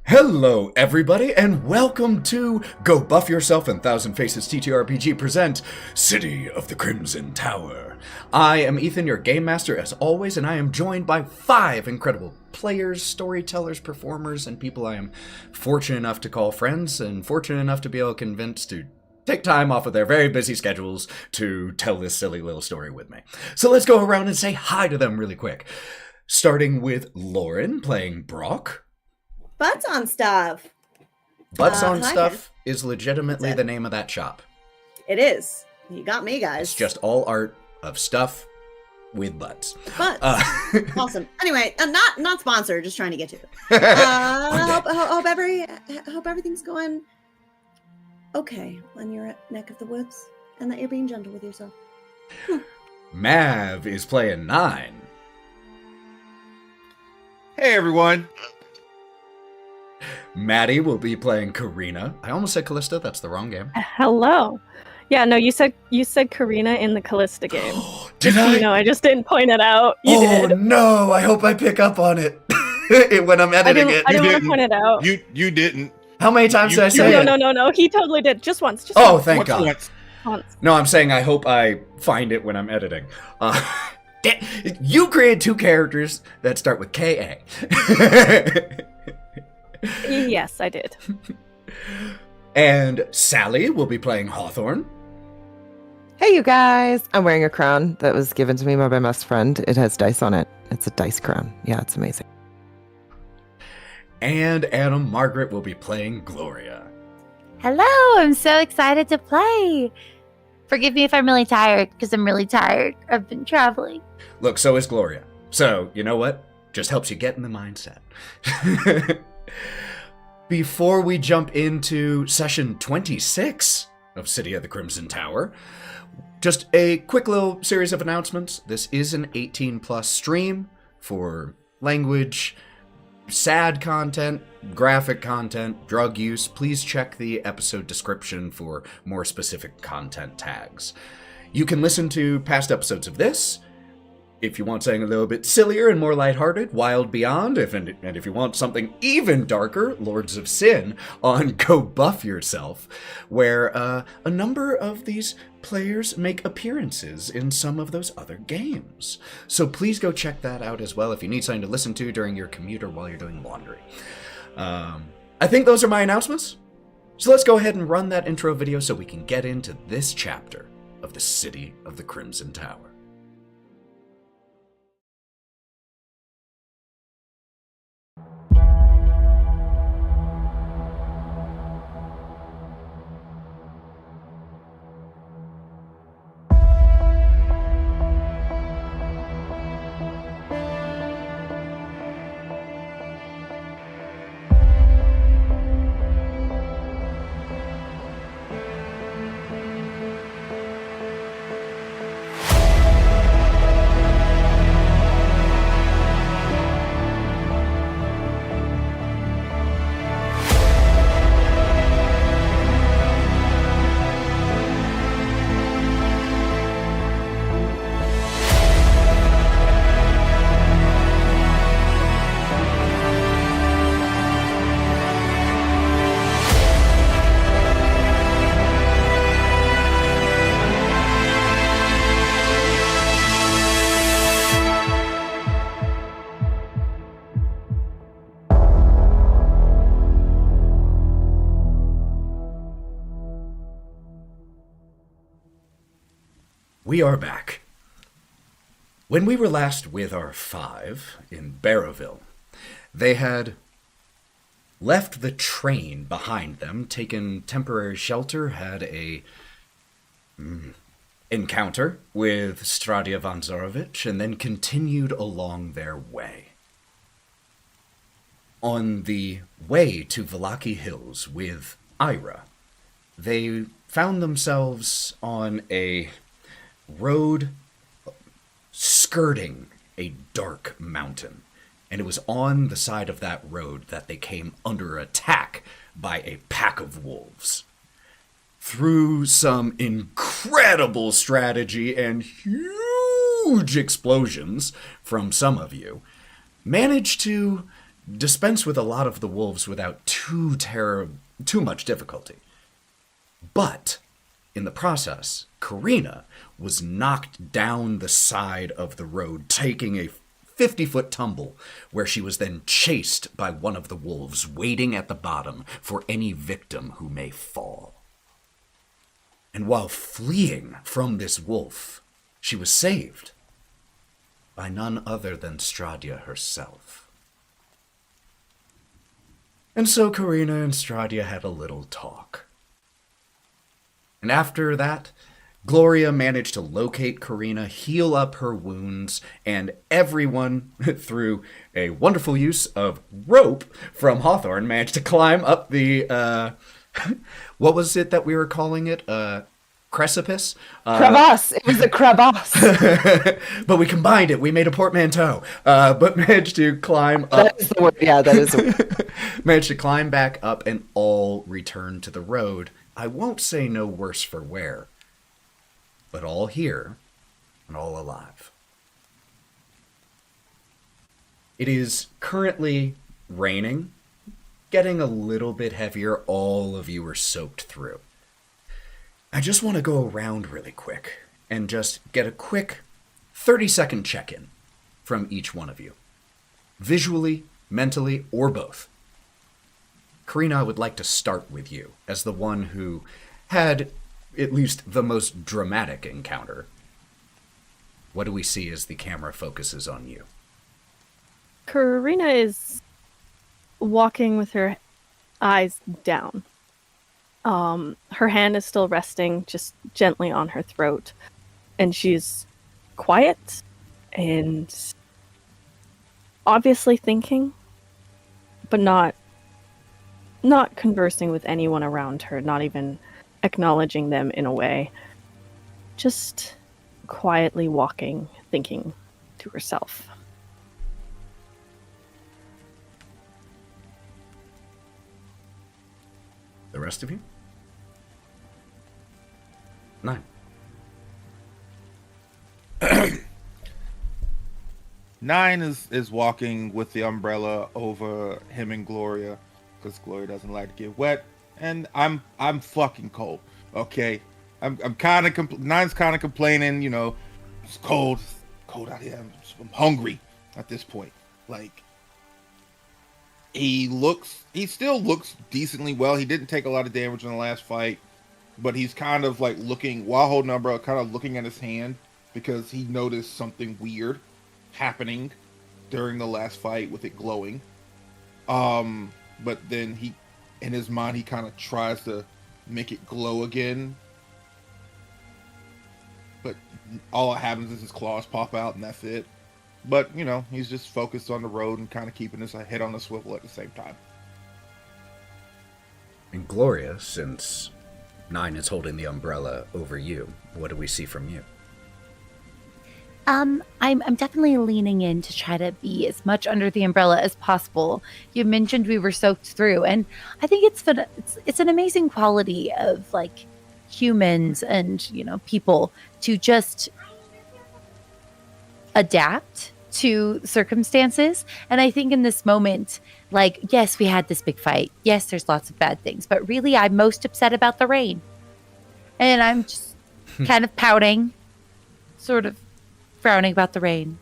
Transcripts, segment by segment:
Hello, everybody, and welcome to Go Buff Yourself and Thousand Faces TTRPG present City of the Crimson Tower. I am Ethan, your game master, as always, and I am joined by 5 incredible players, storytellers, performers, and people I am fortunate enough to call friends and fortunate enough to be able to convince to take time off of their very busy schedules to tell this silly little story with me. So let's go around and say hi to them really quick. Starting with Lauren playing Brawk. Butts on Stuff. Butts on Stuff is legitimately the name of that shop. It is. You got me, guys. It's just all art of stuff with butts. Butts. Awesome. Anyway, not sponsored. Just trying to get to it. Hope everything's going okay when you're at Neck of the Woods, and that you're being gentle with yourself. Mav is playing Nyne. Hey, everyone. Matty will be playing Karina. I almost said Callista. That's the wrong game. Hello. Yeah, no, you said Karina in the Callista game. Did I? You know, I just didn't point it out. You did. Oh no! I hope I pick up on it when I'm editing it. I didn't want to point it out. You didn't. How many times did I say it? No. He totally did. Just once. Thank God. Once. No, I'm saying I hope I find it when I'm editing. You created 2 characters that start with K.A. Yes, I did. And Sally will be playing Hawthorne. Hey, you guys. I'm wearing a crown that was given to me by my best friend. It has dice on it. It's a dice crown. Yeah, it's amazing. And Margaret will be playing Gloria. Hello, I'm so excited to play. Forgive me if I'm really tired, because I'm really tired. I've been traveling. Look, so is Gloria. So, you know what? Just helps you get in the mindset. Before we jump into session 26 of City of the Crimson Tower, just a quick little series of announcements. This is an 18+ stream for language, sad content, graphic content, drug use. Please check the episode description for more specific content tags. You can listen to past episodes of this. If you want something a little bit sillier and more lighthearted, Wylde Beyond. And if you want something even darker, Lords of Sin on Go Buff Yourself, where a number of these players make appearances in some of those other games. So please go check that out as well if you need something to listen to during your commute or while you're doing laundry. I think those are my announcements. So let's go ahead and run that intro video so we can get into this chapter of the City of the Crimson Tower. We are back. When we were last with our 5 in Barrowville, they had left the train behind them, taken temporary shelter, had a encounter with Strahd von Zarovich, and then continued along their way. On the way to Vallaki Hills with Ira, they found themselves on a road skirting a dark mountain. And it was on the side of that road that they came under attack by a pack of wolves. Through some incredible strategy and huge explosions from some of you, managed to dispense with a lot of the wolves without too much difficulty. But in the process, Karina was knocked down the side of the road, taking a 50-foot tumble, where she was then chased by one of the wolves, waiting at the bottom for any victim who may fall. And while fleeing from this wolf, she was saved by none other than Strahd herself. And so Karina and Strahd had a little talk. And after that, Gloria managed to locate Karina, heal up her wounds, and everyone, through a wonderful use of rope from Hawthorne, managed to climb up the, what was it that we were calling it? Precipice? Crevasse. It was a crevasse. But we combined it. We made a portmanteau. But managed to climb up. That is the word. Yeah, that is the word. Managed to climb back up and all returned to the road. I won't say no worse for wear, but all here and all alive. It is currently raining, getting a little bit heavier. All of you are soaked through. I just want to go around really quick and just get a quick 30-second check-in from each one of you. Visually, mentally, or both. Karina, I would like to start with you as the one who had at least the most dramatic encounter. What do we see as the camera focuses on you? Karina is walking with her eyes down. Her hand is still resting just gently on her throat, and she's quiet and obviously thinking, but not conversing with anyone around her, not even acknowledging them in a way. Just quietly walking, thinking to herself. The rest of you? Nyne. Nyne is walking with the umbrella over him and Gloria, because Gloria doesn't like to get wet, and I'm fucking cold. Okay, I'm kind of Nyne's kind of complaining. You know, it's cold out here. I'm hungry at this point. Like, he still looks decently well. He didn't take a lot of damage in the last fight, but he's kind of like looking, while holding an umbrella, kind of looking at his hand, because he noticed something weird happening during the last fight with it glowing. But then in his mind, he kind of tries to make it glow again. But all that happens is his claws pop out, and that's it. But, you know, he's just focused on the road and kind of keeping his head on the swivel at the same time. And Gloria, since Nyne is holding the umbrella over you, what do we see from you? I'm definitely leaning in to try to be as much under the umbrella as possible. You mentioned we were soaked through, and I think it's an amazing quality of like humans and, you know, people to just adapt to circumstances. And I think in this moment, like, yes, we had this big fight. Yes, there's lots of bad things, but really I'm most upset about the rain. And I'm just kind of pouting, sort of frowning about the rain.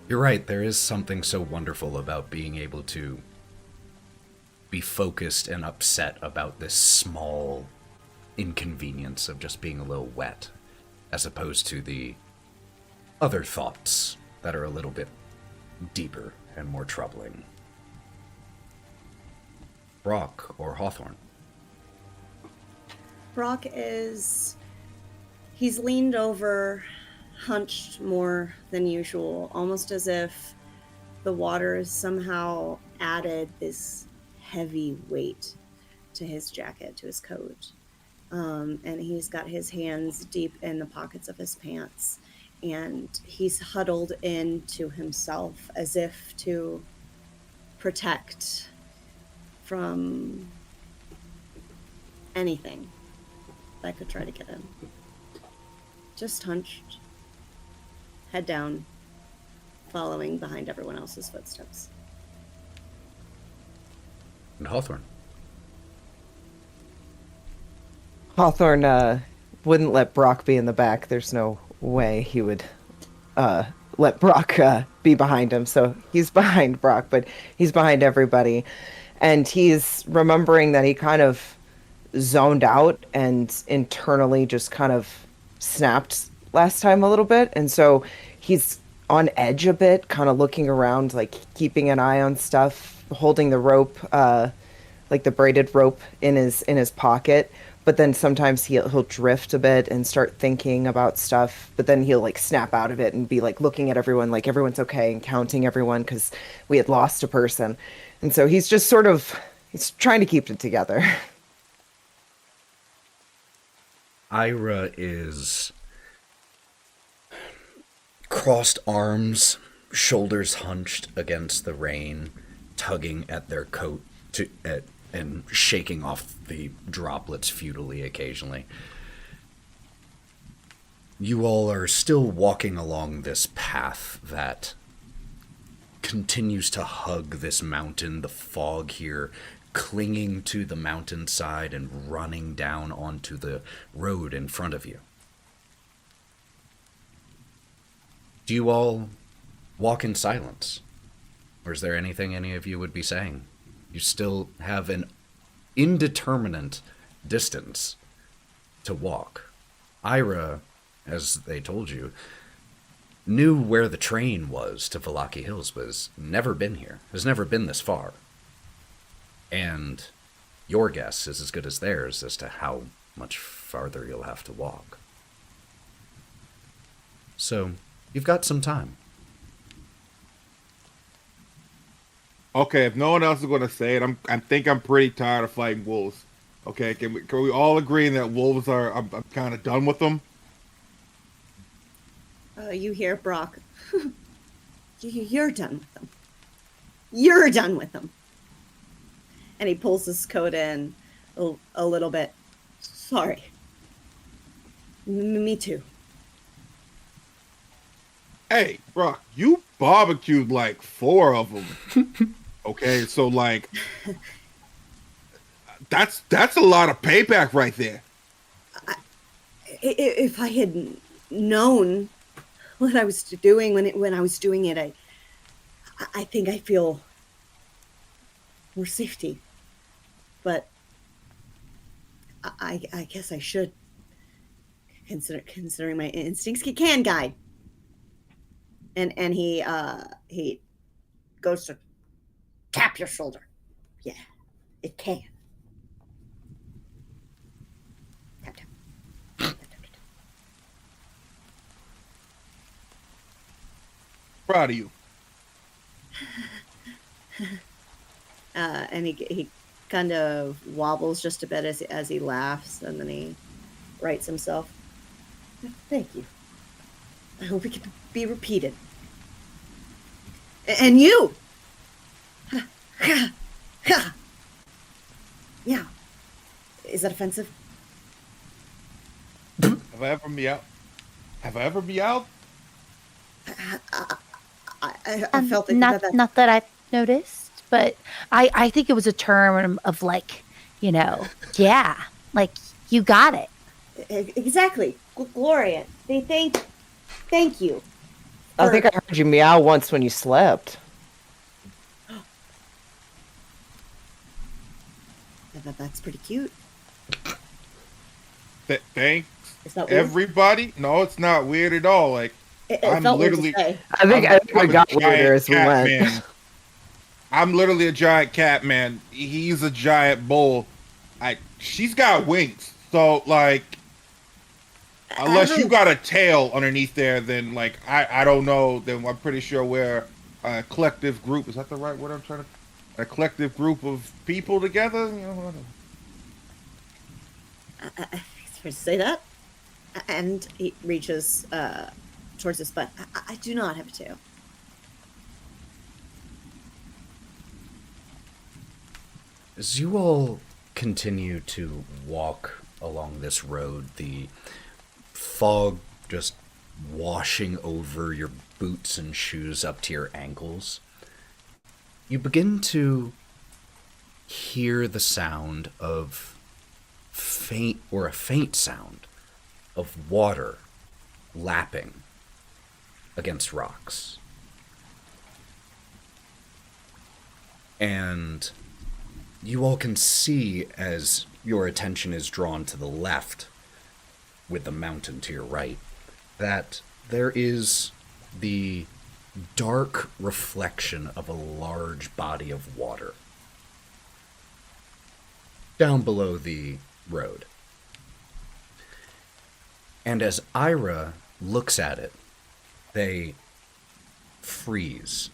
You're right, there is something so wonderful about being able to be focused and upset about this small inconvenience of just being a little wet, as opposed to the other thoughts that are a little bit deeper and more troubling. Brawk or Hawthorne? Brawk he's leaned over, hunched more than usual, almost as if the water has somehow added this heavy weight to his jacket, to his coat. And he's got his hands deep in the pockets of his pants, and he's huddled into himself as if to protect from anything that could try to get in. Just hunched, head down, following behind everyone else's footsteps. And Hawthorne. Hawthorne wouldn't let Brawk be in the back. There's no way he would let Brawk be behind him. So he's behind Brawk, but he's behind everybody. And he's remembering that he kind of zoned out and internally just kind of snapped last time a little bit. And so he's on edge a bit, kind of looking around, like keeping an eye on stuff, holding the rope, like the braided rope in his pocket. But then sometimes he'll drift a bit and start thinking about stuff, but then he'll like snap out of it and be like looking at everyone like everyone's okay and counting everyone because we had lost a person. And so he's just he's trying to keep it together. Ira is crossed arms, shoulders hunched against the rain, tugging at their coat and shaking off the droplets futilely occasionally. You all are still walking along this path that continues to hug this mountain, the fog here clinging to the mountainside and running down onto the road in front of you. Do you all walk in silence? Or is there anything any of you would be saying? You still have an indeterminate distance to walk. Ira, as they told you, knew where the train was to Valaki Hills, but has never been here, has never been this far. And your guess is as good as theirs as to how much farther you'll have to walk. So, you've got some time. Okay, if no one else is going to say it, I think I'm pretty tired of fighting wolves. Okay, can we all agree that wolves are? I'm kind of done with them. You hear Brawk. You're done with them. You're done with them. And he pulls his coat in a little bit. Sorry. Me too. Hey, Brawk, you barbecued like 4 of them. Okay, so like that's a lot of payback right there. If I had known what I was doing when I was doing it, I think I feel more safety. But I guess I should considering my instincts can guide. And he goes to tap your shoulder. Yeah, it can. Tap, tap. Tap, tap, Proud of you. And he kind of wobbles just a bit as he laughs, and then he rights himself. Thank you. I hope it can be repeated. And you! Yeah. Is that offensive? Have I ever meowed? I felt not that I've noticed, but I think it was a term of like, yeah, like you got it. Exactly. Gloria, thank you. I think I heard you meow once when you slept. That's pretty cute. Thanks, Is that weird? everybody. No, it's not weird at all. Like It I'm felt weird to literally. say. I think we got weirder as we went. Man. I'm literally a giant cat man. He's a giant bull. She's got wings, so like, unless you got a tail underneath there, then like I don't know. Then I'm pretty sure we're a collective group. Is that the right word I'm trying to? A collective group of people together. It's fair to say that. And he reaches towards his butt. I do not have a tail. As you all continue to walk along this road, the fog just washing over your boots and shoes up to your ankles, you begin to hear the sound of a faint sound of water lapping against rocks. And you all can see, as your attention is drawn to the left with the mountain to your right, that there is the dark reflection of a large body of water down below the road. And as Ira looks at it, they freeze.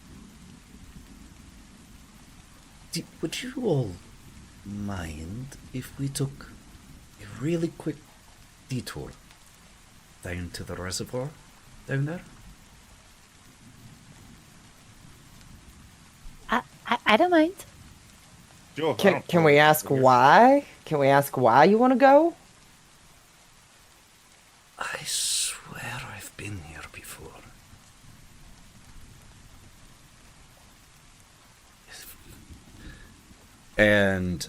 Would you all mind if we took a really quick detour down to the reservoir down there? I don't mind. Sure, Can we ask why? Can we ask why you want to go? I swear I've been here before. And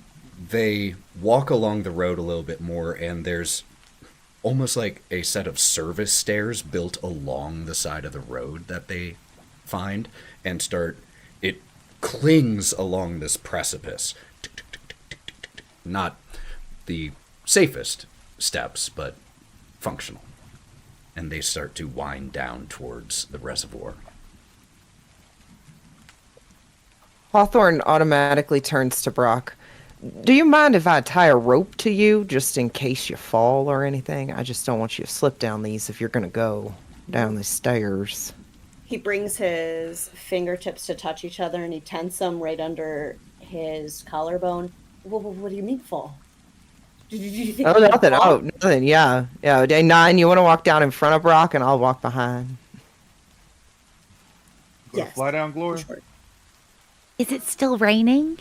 they walk along the road a little bit more, and there's almost like a set of service stairs built along the side of the road that they find, and it clings along this precipice. Not the safest steps, but functional. And they start to wind down towards the reservoir. Hawthorne automatically turns to Brawk. Do you mind if I tie a rope to you just in case you fall or anything? I just don't want you to slip down these if you're going to go down the stairs. He brings his fingertips to touch each other and he tenses them right under his collarbone. What do you mean fall? Do you think Nothing. Oh, nothing. Yeah. Nyne, you want to walk down in front of Brawk and I'll walk behind. Yes. Fly down, Gloria. Sure. Is it still raining?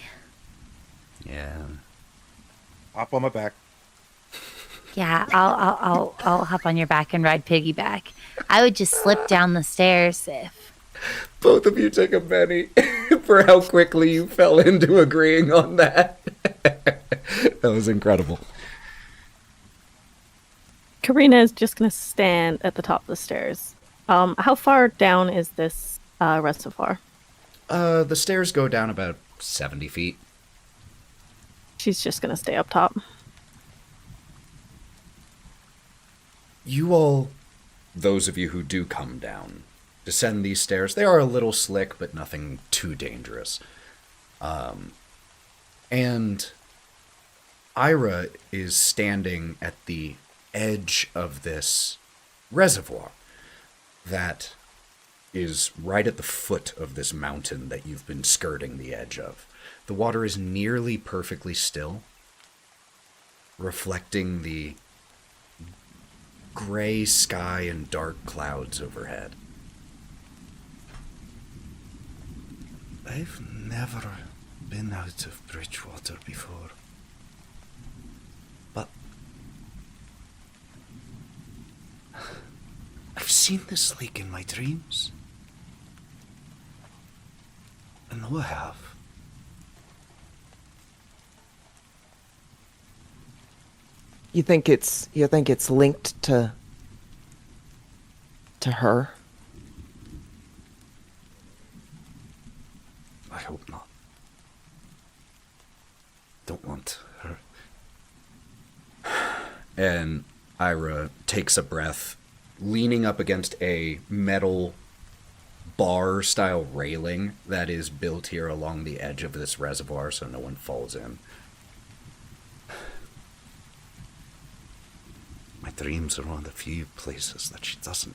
Yeah. Hop on my back. Yeah, I'll hop on your back and ride piggyback. I would just slip down the stairs if. Both of you take a penny for how quickly you fell into agreeing on that. That was incredible. Karina is just going to stand at the top of the stairs. How far down is this reservoir? The stairs go down about 70 feet. She's just going to stay up top. You all, those of you who do come down, descend these stairs. They are a little slick, but nothing too dangerous. And Ira is standing at the edge of this reservoir that is right at the foot of this mountain that you've been skirting the edge of. The water is nearly perfectly still, reflecting the gray sky and dark clouds overhead. I've never been out of Bridgewater before, but I've seen this lake in my dreams. I know I have. You think it's linked to her? I hope not. Don't want her. And Ira takes a breath, leaning up against a metal bar-style railing that is built here along the edge of this reservoir so no one falls in. My dreams are one of the few places that she doesn't.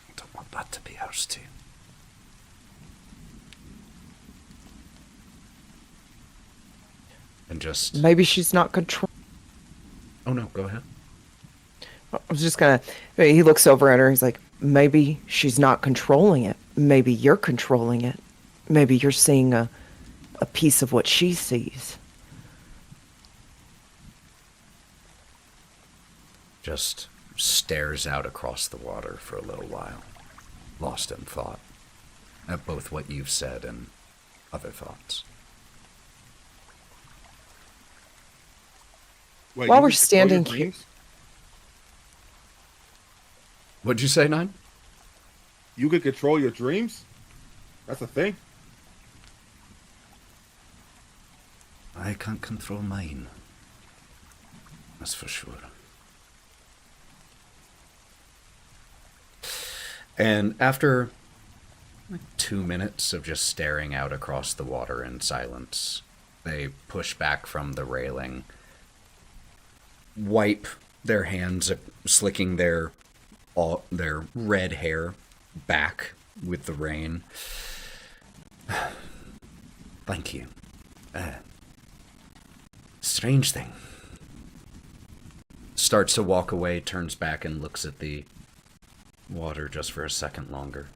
I don't want that to be ours too. And just... Maybe she's not control. Oh no, go ahead. I was just gonna. He looks over at her. He's like, maybe she's not controlling it. Maybe you're controlling it. Maybe you're seeing a piece of what she sees. Just stares out across the water for a little while, lost in thought at both what you've said and other thoughts. Wait, While you we're can control your standing here- dreams? What'd you say, Nyne? You can control your dreams? That's a thing. I can't control mine. That's for sure. And after 2 minutes of just staring out across the water in silence, they push back from the railing, wipe their hands, slicking their red hair back with the rain. Thank you. Strange thing. Starts to walk away, turns back and looks at the water just for a second longer.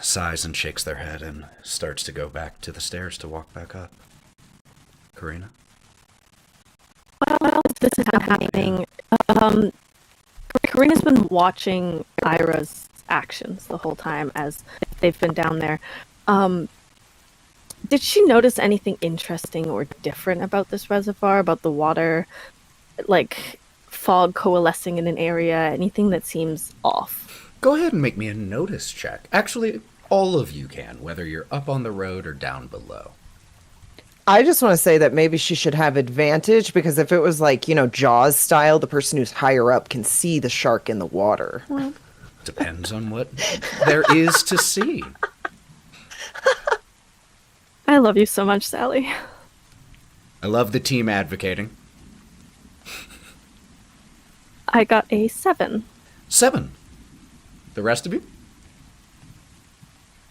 Sighs and shakes their head and starts to go back to the stairs to walk back up. Karina? While this is happening, Karina's been watching Ira's actions the whole time as they've been down there. Did she notice anything interesting or different about this reservoir, about the water, like fog coalescing in an area, anything that seems off? Go ahead and make me a notice check. Actually, all of you can, whether you're up on the road or down below. I just want to say that maybe she should have advantage, because if it was like, Jaws style, the person who's higher up can see the shark in the water. Well, Depends on what there is to see. I love you so much, Sally. I love the team advocating. I got a 7. 7. The rest of you?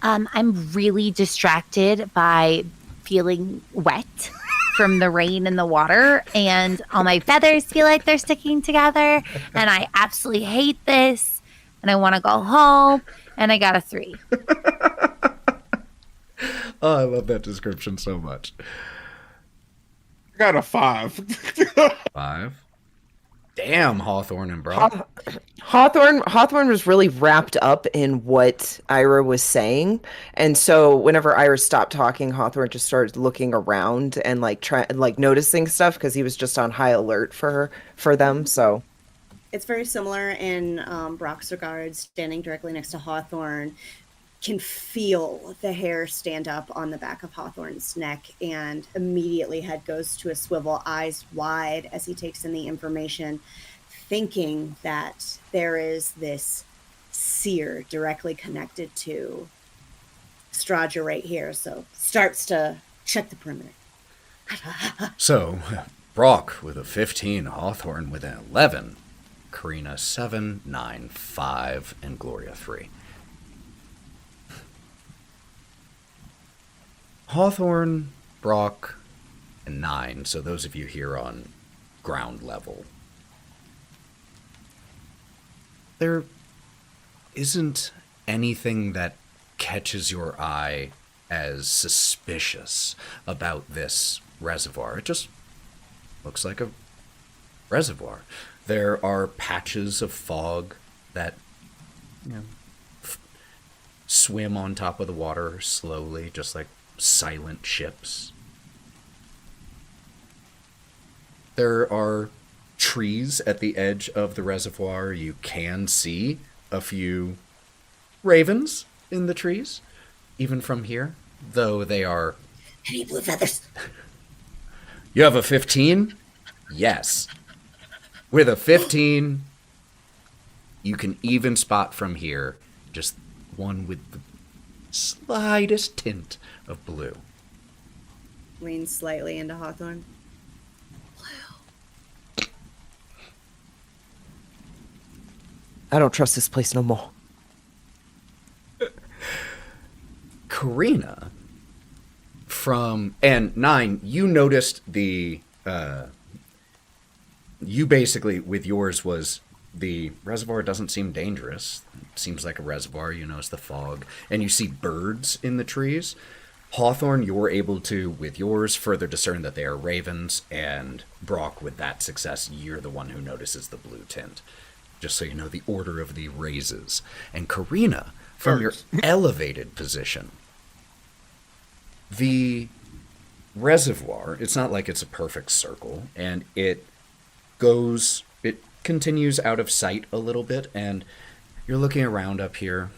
I'm really distracted by feeling wet from the rain and the water, and all my feathers feel like they're sticking together, and I absolutely hate this, and I want to go home, and I got a 3. Oh, I love that description so much. I got a 5. 5. Damn, Hawthorne and Brawk. Hawthorne was really wrapped up in what Ira was saying, and so whenever Ira stopped talking, Hawthorne just started looking around and noticing stuff, because he was just on high alert for them. So It's very similar in Brawk's regards, standing directly next to Hawthorne. Can feel the hair stand up on the back of Hawthorne's neck, and immediately head goes to a swivel, eyes wide as he takes in the information, thinking that there is this seer directly connected to Strahd right here. So starts to check the perimeter. So, Brawk with a 15, Hawthorne with an 11, Karina 7, Nyne 5, and Gloria 3. Hawthorne, Brawk, and Nyne, so those of you here on ground level. There isn't anything that catches your eye as suspicious about this reservoir. It just looks like a reservoir. There are patches of fog that, swim on top of the water slowly, just like silent ships. There are trees at the edge of the reservoir. You can see a few ravens in the trees, even from here, though they are... Any blue feathers? You have a 15? Yes. With a 15, you can even spot from here just one with the slightest tint of blue. Leans slightly into Hawthorne. I don't trust this place no more. Karina, and Nyne, you noticed you basically, with yours, was the reservoir doesn't seem dangerous. It seems like a reservoir. You notice the fog, and you see birds in the trees. Hawthorne, you're able to, with yours, further discern that they are ravens, and Brawk, with that success, you're the one who notices the blue tint. Just so you know the order of the raises. And Karina, from your elevated position, the reservoir, it's not like it's a perfect circle, and it continues out of sight a little bit, and you're looking around up here,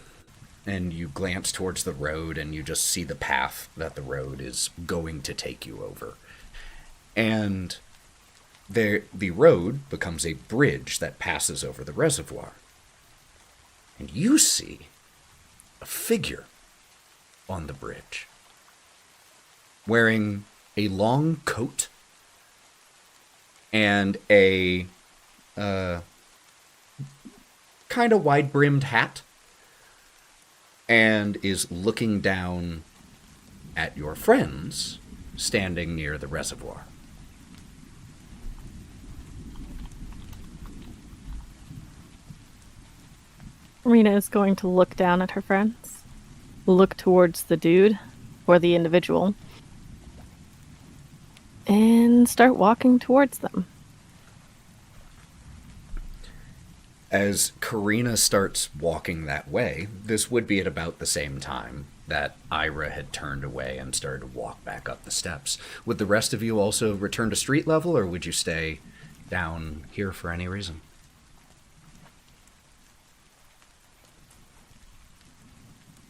and you glance towards the road, and you just see the path that the road is going to take you over. And the road becomes a bridge that passes over the reservoir. And you see a figure on the bridge, wearing a long coat and a kind of wide-brimmed hat, and is looking down at your friends standing near the reservoir. Karina is going to look down at her friends, look towards the dude, or the individual, and start walking towards them. As Karina starts walking that way, this would be at about the same time that Ira had turned away and started to walk back up the steps. Would the rest of you also return to street level, or would you stay down here for any reason?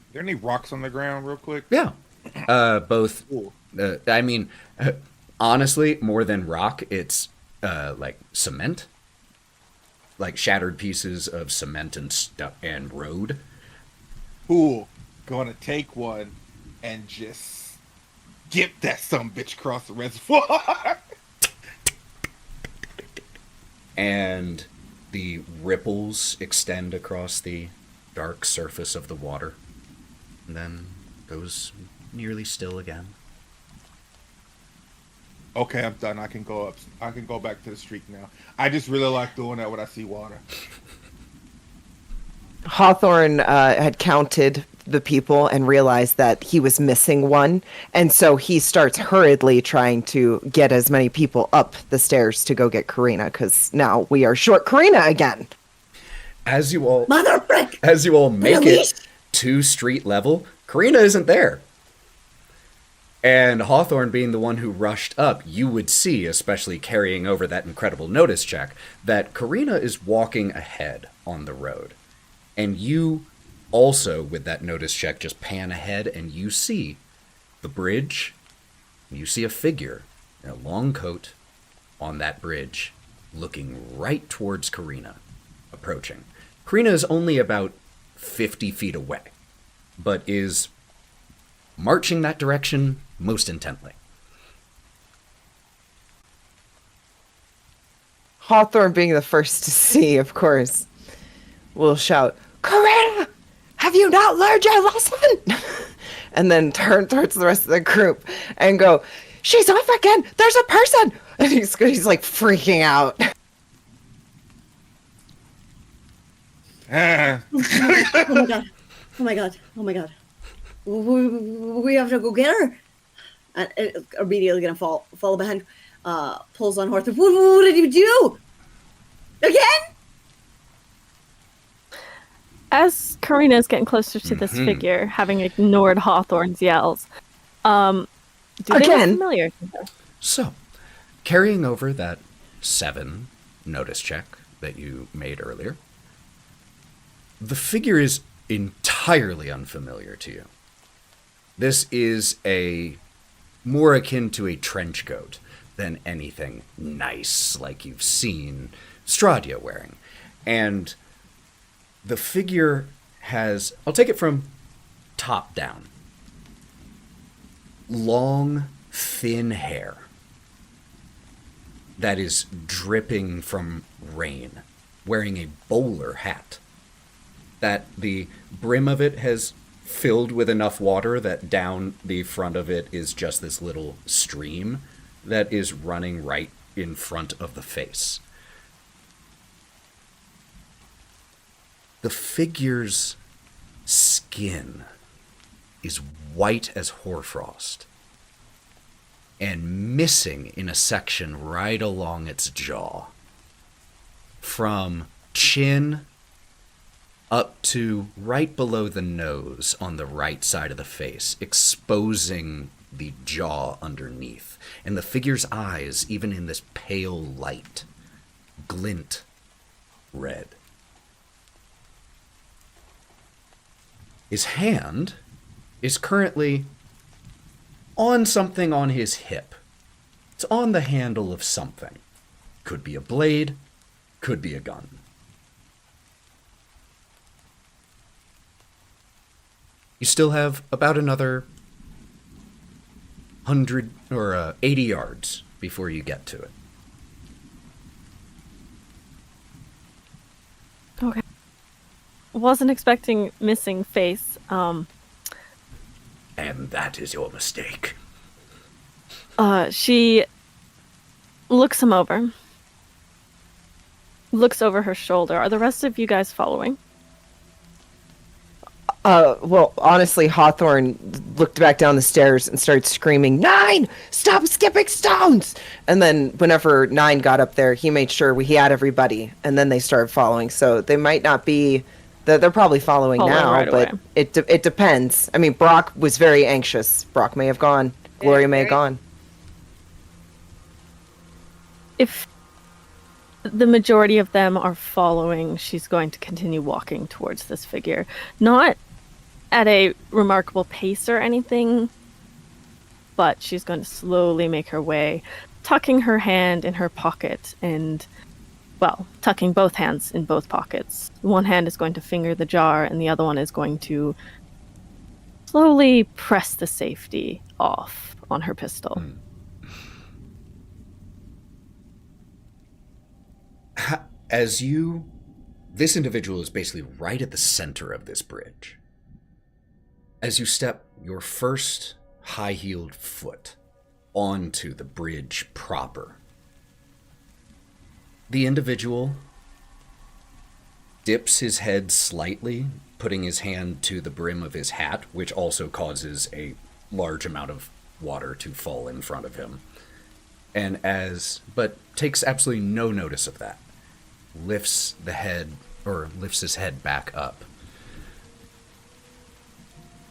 Are there any rocks on the ground real quick? Yeah. Both. Honestly, more than rock, it's like cement. Like shattered pieces of cement and road. Cool. Gonna take one and just get that sumbitch across the reservoir. And the ripples extend across the dark surface of the water. And then goes nearly still again. Okay, I'm done. I can go up. I can go back to the street now. I just really like doing that when I see water. Hawthorne had counted the people and realized that he was missing one, and so he starts hurriedly trying to get as many people up the stairs to go get Karina, because now we are short Karina again. As you all Mother frick! make it to street level, Karina isn't there. And Hawthorne, being the one who rushed up, you would see, especially carrying over that incredible notice check, that Karina is walking ahead on the road. And you also, with that notice check, just pan ahead and you see the bridge. You see a figure in a long coat on that bridge, looking right towards Karina, approaching. Karina is only about 50 feet away, but is marching that direction most intently. Hawthorne, being the first to see, of course, will shout, "Karina, have you not learned your lesson?" And then turn towards the rest of the group and go, "She's off again! There's a person!" And he's like freaking out. Ah. Oh my god. Oh my god. Oh my god. We have to go get her. And immediately gonna follow behind. Pulls on Hawthorne. What did you do? Again? As Karina is getting closer to this figure, having ignored Hawthorne's yells, do they look familiar to her? So, carrying over that 7 notice check that you made earlier, the figure is entirely unfamiliar to you. This is more akin to a trench coat than anything nice like you've seen Strahd wearing. And the figure has, I'll take it from top down, long, thin hair that is dripping from rain, wearing a bowler hat that the brim of it has filled with enough water that down the front of it is just this little stream that is running right in front of the face. The figure's skin is white as hoarfrost and missing in a section right along its jaw. From chin up to right below the nose on the right side of the face, exposing the jaw underneath. And the figure's eyes, even in this pale light, glint red. His hand is currently on something on his hip. It's on the handle of something. Could be a blade, could be a gun. You still have about another 100 or 80 yards before you get to it. Okay. Wasn't expecting missing face. And that is your mistake. She looks him over. Looks over her shoulder. Are the rest of you guys following? Well, honestly, Hawthorne looked back down the stairs and started screaming, "Nyne, stop skipping stones!" And then whenever Nyne got up there, he made sure he had everybody, and then they started following. So they might not be... They're probably following now, right but away. it depends. I mean, Brawk was very anxious. Brawk may have gone. Gloria may have gone. If the majority of them are following, she's going to continue walking towards this figure. Not at a remarkable pace or anything, but she's going to slowly make her way, tucking her hand in her pocket and, well, tucking both hands in both pockets. One hand is going to finger the jar, and the other one is going to slowly press the safety off on her pistol. This individual is basically right at the center of this bridge. As you step your first high-heeled foot onto the bridge proper, the individual dips his head slightly, putting his hand to the brim of his hat, which also causes a large amount of water to fall in front of him. But takes absolutely no notice of that. Lifts his head back up.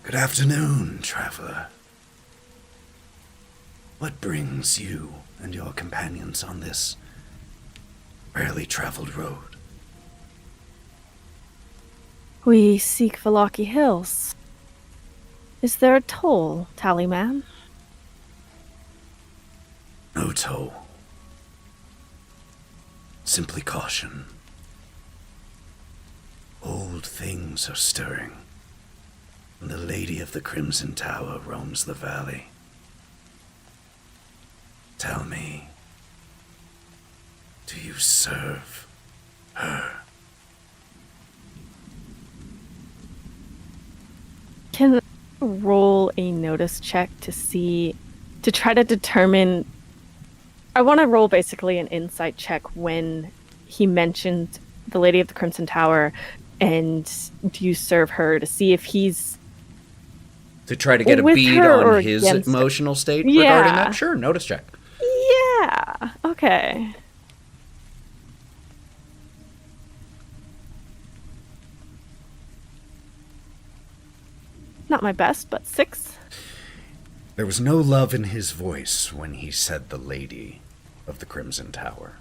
Good afternoon, traveler. What brings you and your companions on this rarely traveled road? We seek Valaki Hills. Is there a toll, Tallyman? No toll. Simply caution. Old things are stirring, and the Lady of the Crimson Tower roams the valley. Tell me, do you serve her? Can I roll a notice check to try to determine... I want to roll basically an insight check when he mentioned the Lady of the Crimson Tower, and do you serve her, to see if he's... To try to get a with bead her or on his against her? emotional state Yeah. regarding that? Sure, notice check. Yeah, okay. Not my best, but 6. There was no love in his voice when he said the Lady of the Crimson Tower.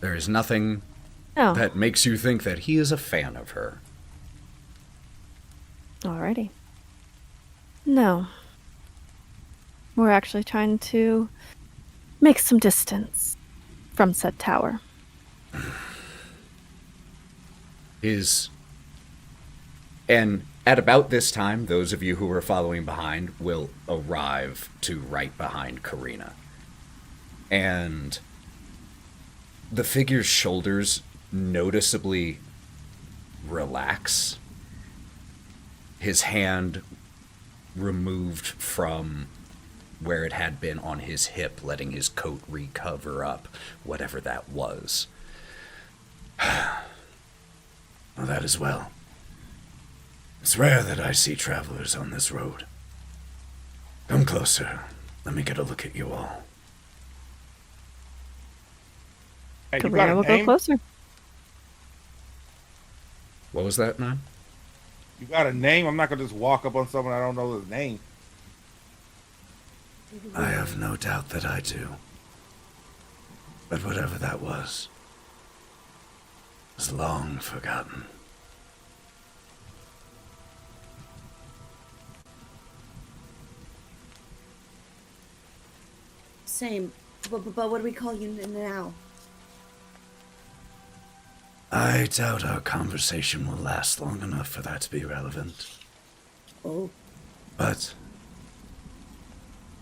There is nothing Oh, that makes you think that he is a fan of her. alrighty. No. We're actually trying to make some distance from said tower. And at about this time, those of you who are following behind will arrive to right behind Karina. And the figure's shoulders noticeably relax. His hand removed from where it had been on his hip, letting his coat recover up whatever that was. Well, that is well. It's rare that I see travelers on this road. Come closer. Let me get a look at you all. Hey, you got Karina a will go name? closer. What was that, Nyne? You got a name? I'm not gonna just walk up on someone I don't know his name. I have no doubt that I do. But whatever that was long forgotten. Same. But what do we call you now? I doubt our conversation will last long enough for that to be relevant. Oh. But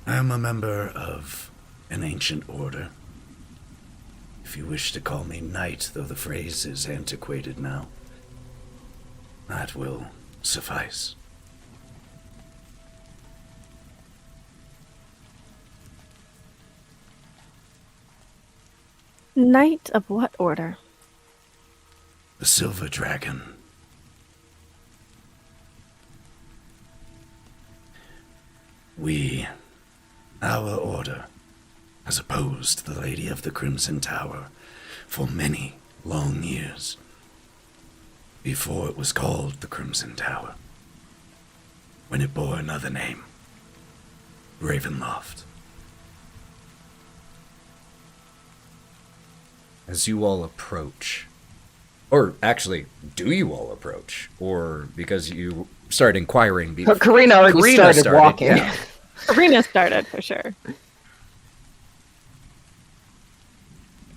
I am a member of an ancient order. If you wish to call me knight, though the phrase is antiquated now, that will suffice. Knight of what order? The Silver Dragon. Our order, has opposed the Lady of the Crimson Tower for many long years, before it was called the Crimson Tower, when it bore another name, Ravenloft. As you all approach, or actually, do you all approach? Or because you start inquiring... Karina already started walking. Yeah. Karina started, for sure.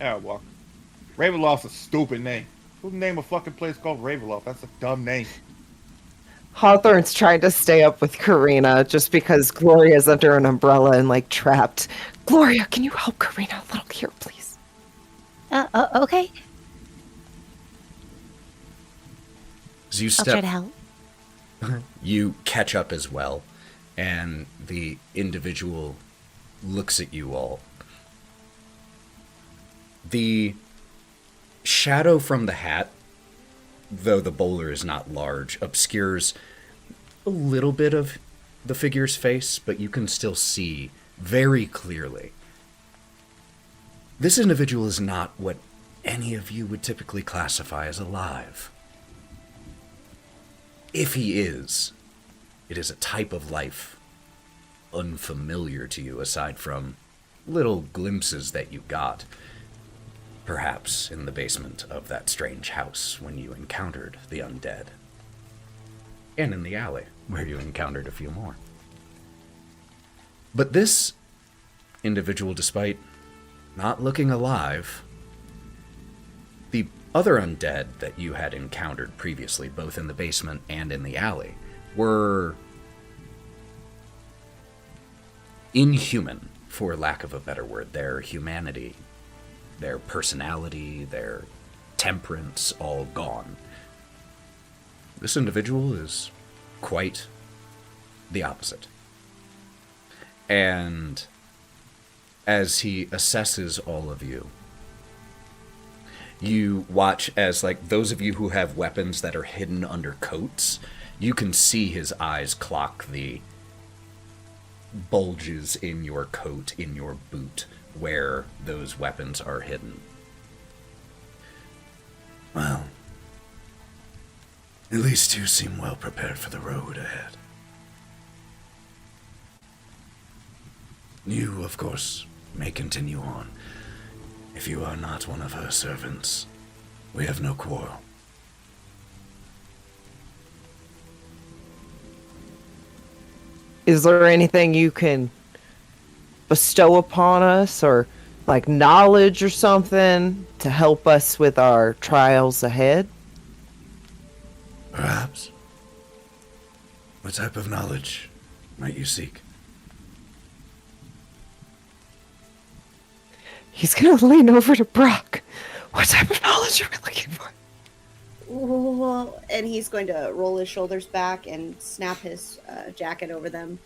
Yeah, well, Ravenloft's a stupid name. Who name a fucking place called Ravenloft? That's a dumb name. Hawthorne's trying to stay up with Karina just because Gloria's under an umbrella and, like, trapped. Gloria, can you help Karina a little here, please? Okay. As you I'll try to help. You catch up as well, and the individual looks at you all. The shadow from the hat, though the bowler is not large, obscures a little bit of the figure's face, but you can still see very clearly. This individual is not what any of you would typically classify as alive. If he is, it is a type of life unfamiliar to you aside from little glimpses that you got, perhaps in the basement of that strange house when you encountered the undead, and in the alley where you encountered a few more. But this individual, despite not looking alive, the other undead that you had encountered previously, both in the basement and in the alley, were inhuman, for lack of a better word. Their humanity, their personality, their temperance, all gone. This individual is quite the opposite. And as he assesses all of you, you watch as, like, those of you who have weapons that are hidden under coats, you can see his eyes clock the bulges in your coat, in your boot, where those weapons are hidden. Well, at least you seem well prepared for the road ahead. You, of course, may continue on. If you are not one of her servants, we have no quarrel. Is there anything you can bestow upon us, or like knowledge or something to help us with our trials ahead? Perhaps. What type of knowledge might you seek? He's gonna lean over to Brawk. What type of knowledge are we looking for? Well, and he's going to roll his shoulders back and snap his jacket over them.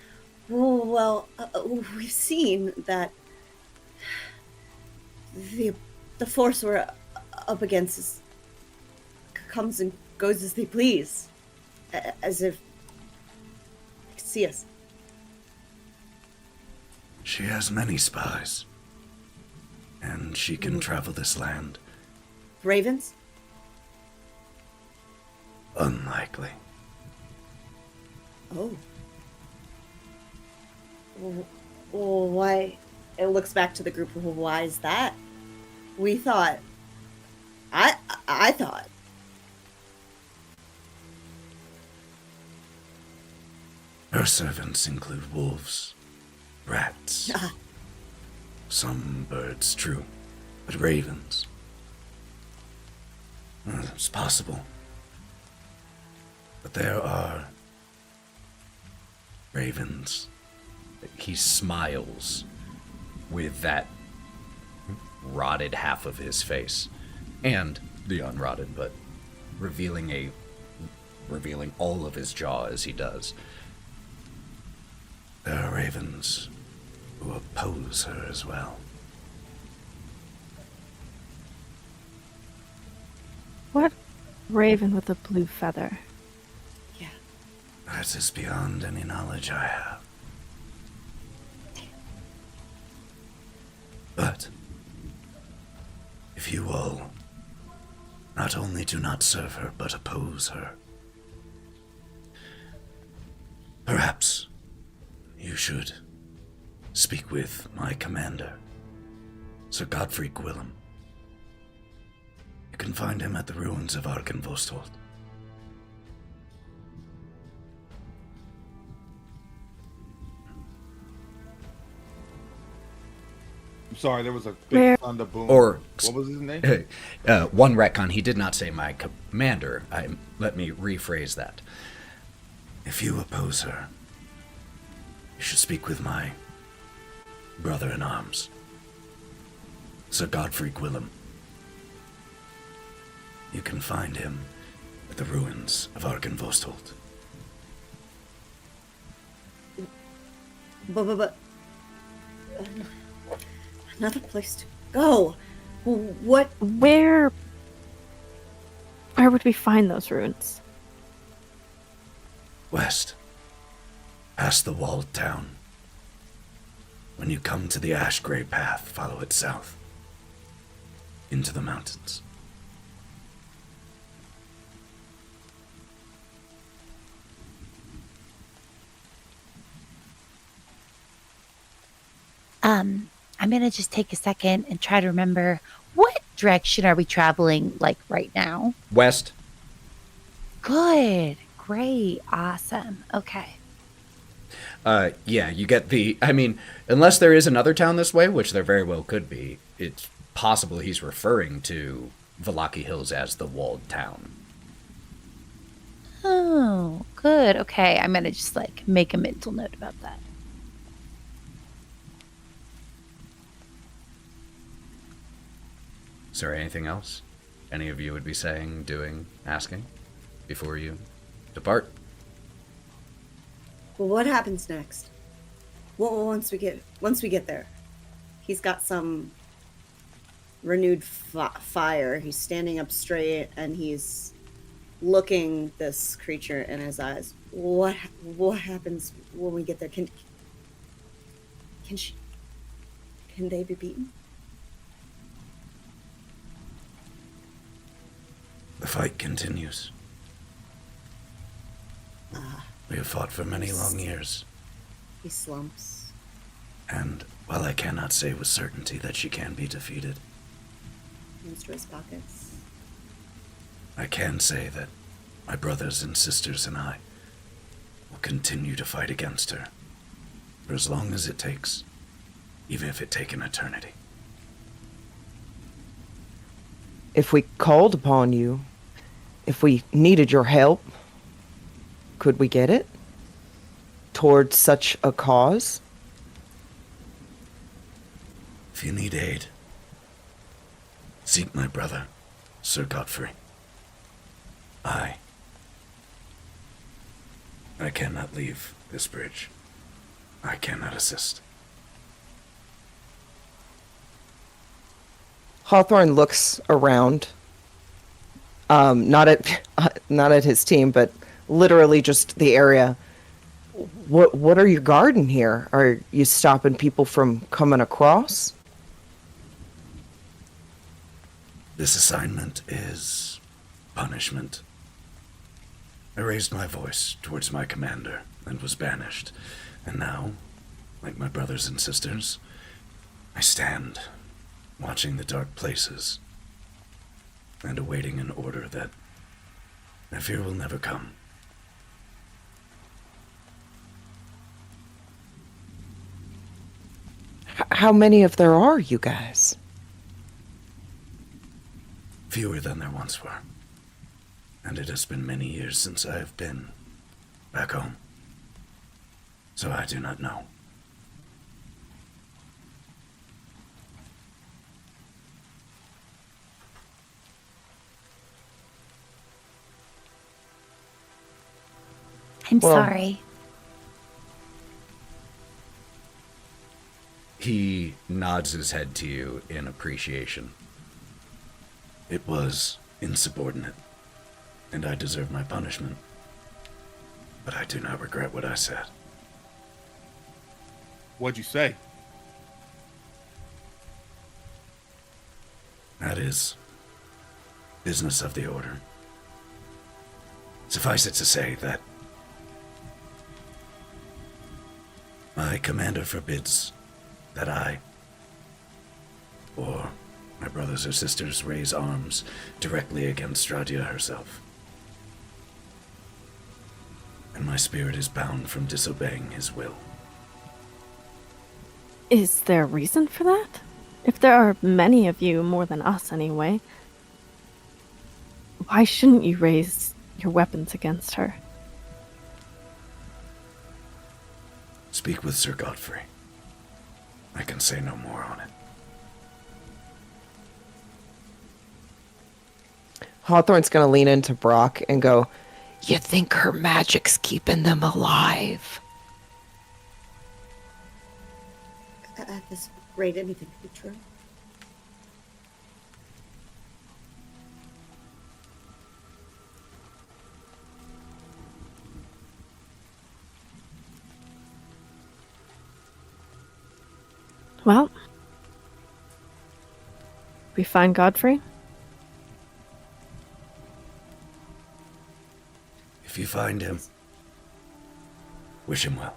Well, we've seen that the force we're up against comes and goes as they please. as if they could see us. She has many spies. And she can travel this land. Ravens? Unlikely. Oh. Well, why? It looks back to the group. Well, why is that? We thought. I thought. Her servants include wolves, rats, Ah. some birds, true, but ravens. It's possible. But there are ravens. He smiles with that rotted half of his face. And the unrotted, but revealing all of his jaw as he does. There are ravens who oppose her as well. What raven with a blue feather? Yeah. That is beyond any knowledge I have. But if you all not only do not serve her, but oppose her, perhaps you should speak with my commander, Sir Godfrey Gwillem. You can find him at the ruins of Arkenvostold. I'm sorry, there was a Where- big thunder boom. Or- what was his name? One retcon, he did not say my commander. Let me rephrase that. If you oppose her, you should speak with my brother-in-arms, Sir Godfrey Gwillem. You can find him at the ruins of Arkenvostold. But another place to go. What? Where would we find those ruins? West, past the walled town. When you come to the ash-gray path, follow it south, into the mountains. I'm gonna just take a second and try to remember what direction are we traveling like right now? West. Good, great, awesome. Okay. Yeah, you get unless there is another town this way, which there very well could be, it's possible he's referring to Valaki Hills as the walled town. Oh, good. Okay, I'm gonna just make a mental note about that. Is there anything else any of you would be saying, doing, asking before you depart? Well, what happens next? Well, once we get there, he's got some renewed fire. He's standing up straight and he's looking this creature in his eyes. What happens when we get there? Can they be beaten? The fight continues. We have fought for many long years, He slumps. and while I cannot say with certainty that she can be defeated, Hands to his pockets. I can say that my brothers and sisters and I will continue to fight against her for as long as it takes, even if it take an eternity. If we called upon you, if we needed your help, could we get it? Towards such a cause? If you need aid, seek my brother, Sir Godfrey. I cannot leave this bridge. I cannot assist. Hawthorne looks around, not at his team, but literally just the area. What are you guarding here? Are you stopping people from coming across? This assignment is punishment. I raised my voice towards my commander and was banished. And now, like my brothers and sisters, I stand, watching the dark places, and awaiting an order that I fear will never come. How many of there are, you guys? Fewer than there once were. And it has been many years since I have been back home. So I do not know. I'm Well- sorry. He nods his head to you in appreciation. It was insubordinate, and I deserve my punishment. But I do not regret what I said. What'd you say? That is business of the order. Suffice it to say that my commander forbids that I or my brothers or sisters raise arms directly against Strahd herself. And my spirit is bound from disobeying his will. Is there a reason for that? If there are many of you, more than us anyway, why shouldn't you raise your weapons against her? Speak with Sir Godfrey. I can say no more on it. Hawthorne's gonna lean into Brawk and go, "You think her magic's keeping them alive?" At this rate, anything could be true. Well, we find Godfrey. If you find him, wish him well.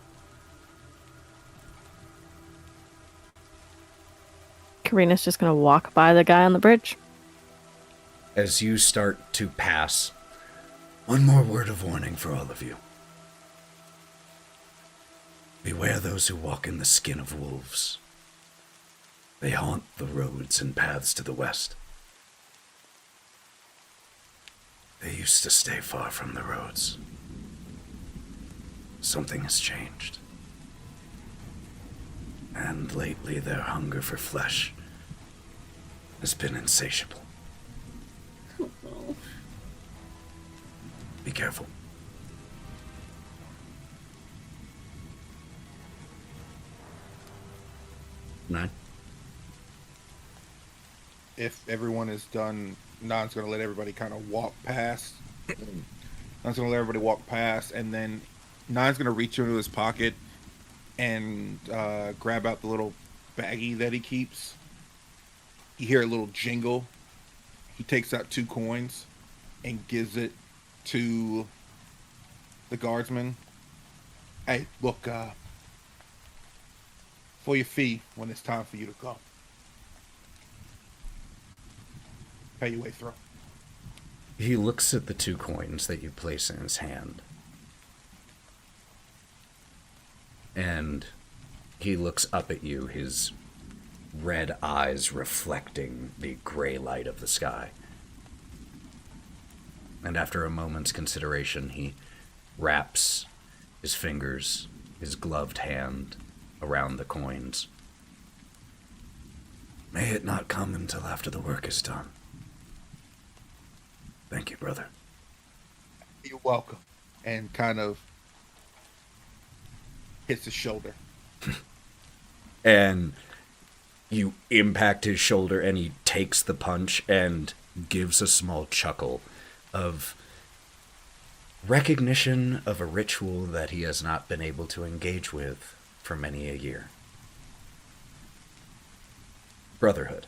Karina's just gonna walk by the guy on the bridge. As you start to pass, one more word of warning for all of you. Beware those who walk in the skin of wolves. They haunt the roads and paths to the west. They used to stay far from the roads. Something has changed. And lately their hunger for flesh has been insatiable. Oh, Be careful. Nyne? If everyone is done, Nyne's gonna let everybody kind of walk past. Nyne's gonna let everybody walk past, and then Nyne's gonna reach into his pocket and grab out the little baggie that he keeps. You hear a little jingle. He takes out 2 coins and gives it to the guardsman. Hey, look, for your fee when it's time for you to go. Pay your way through. He looks at the 2 coins that you place in his hand. And he looks up at you, his red eyes reflecting the gray light of the sky. And after a moment's consideration, he wraps his fingers, his gloved hand, around the coins. May it not come until after the work is done. Thank you, brother. You're welcome. And kind of hits his shoulder. And you impact his shoulder, and he takes the punch and gives a small chuckle of recognition of a ritual that he has not been able to engage with for many a year. Brotherhood.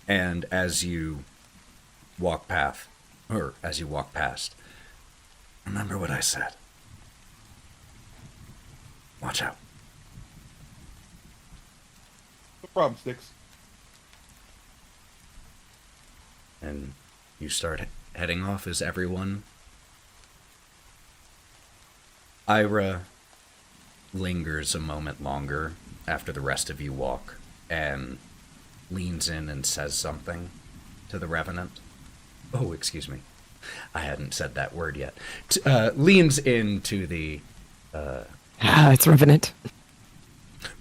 And as you walk past, remember what I said. Watch out. No problem, Sticks. And you start heading off as everyone. Ira lingers a moment longer after the rest of you walk and leans in and says something to the Revenant. Oh, excuse me. I hadn't said that word yet. Leans into the... It's Revenant.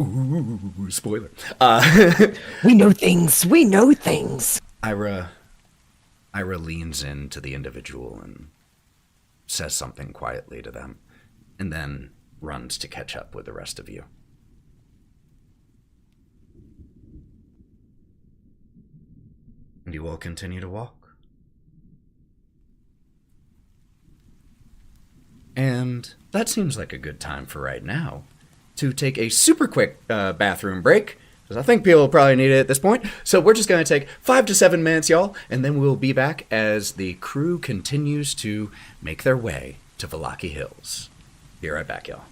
Ooh, spoiler. We know things. We know things. Ira leans into the individual and says something quietly to them, and then runs to catch up with the rest of you. And you all continue to walk. And that seems like a good time for right now to take a super quick bathroom break, because I think people will probably need it at this point. So we're just going to take 5 to 7 minutes, y'all, and then we'll be back as the crew continues to make their way to Vallaki Hills. Be right back, y'all.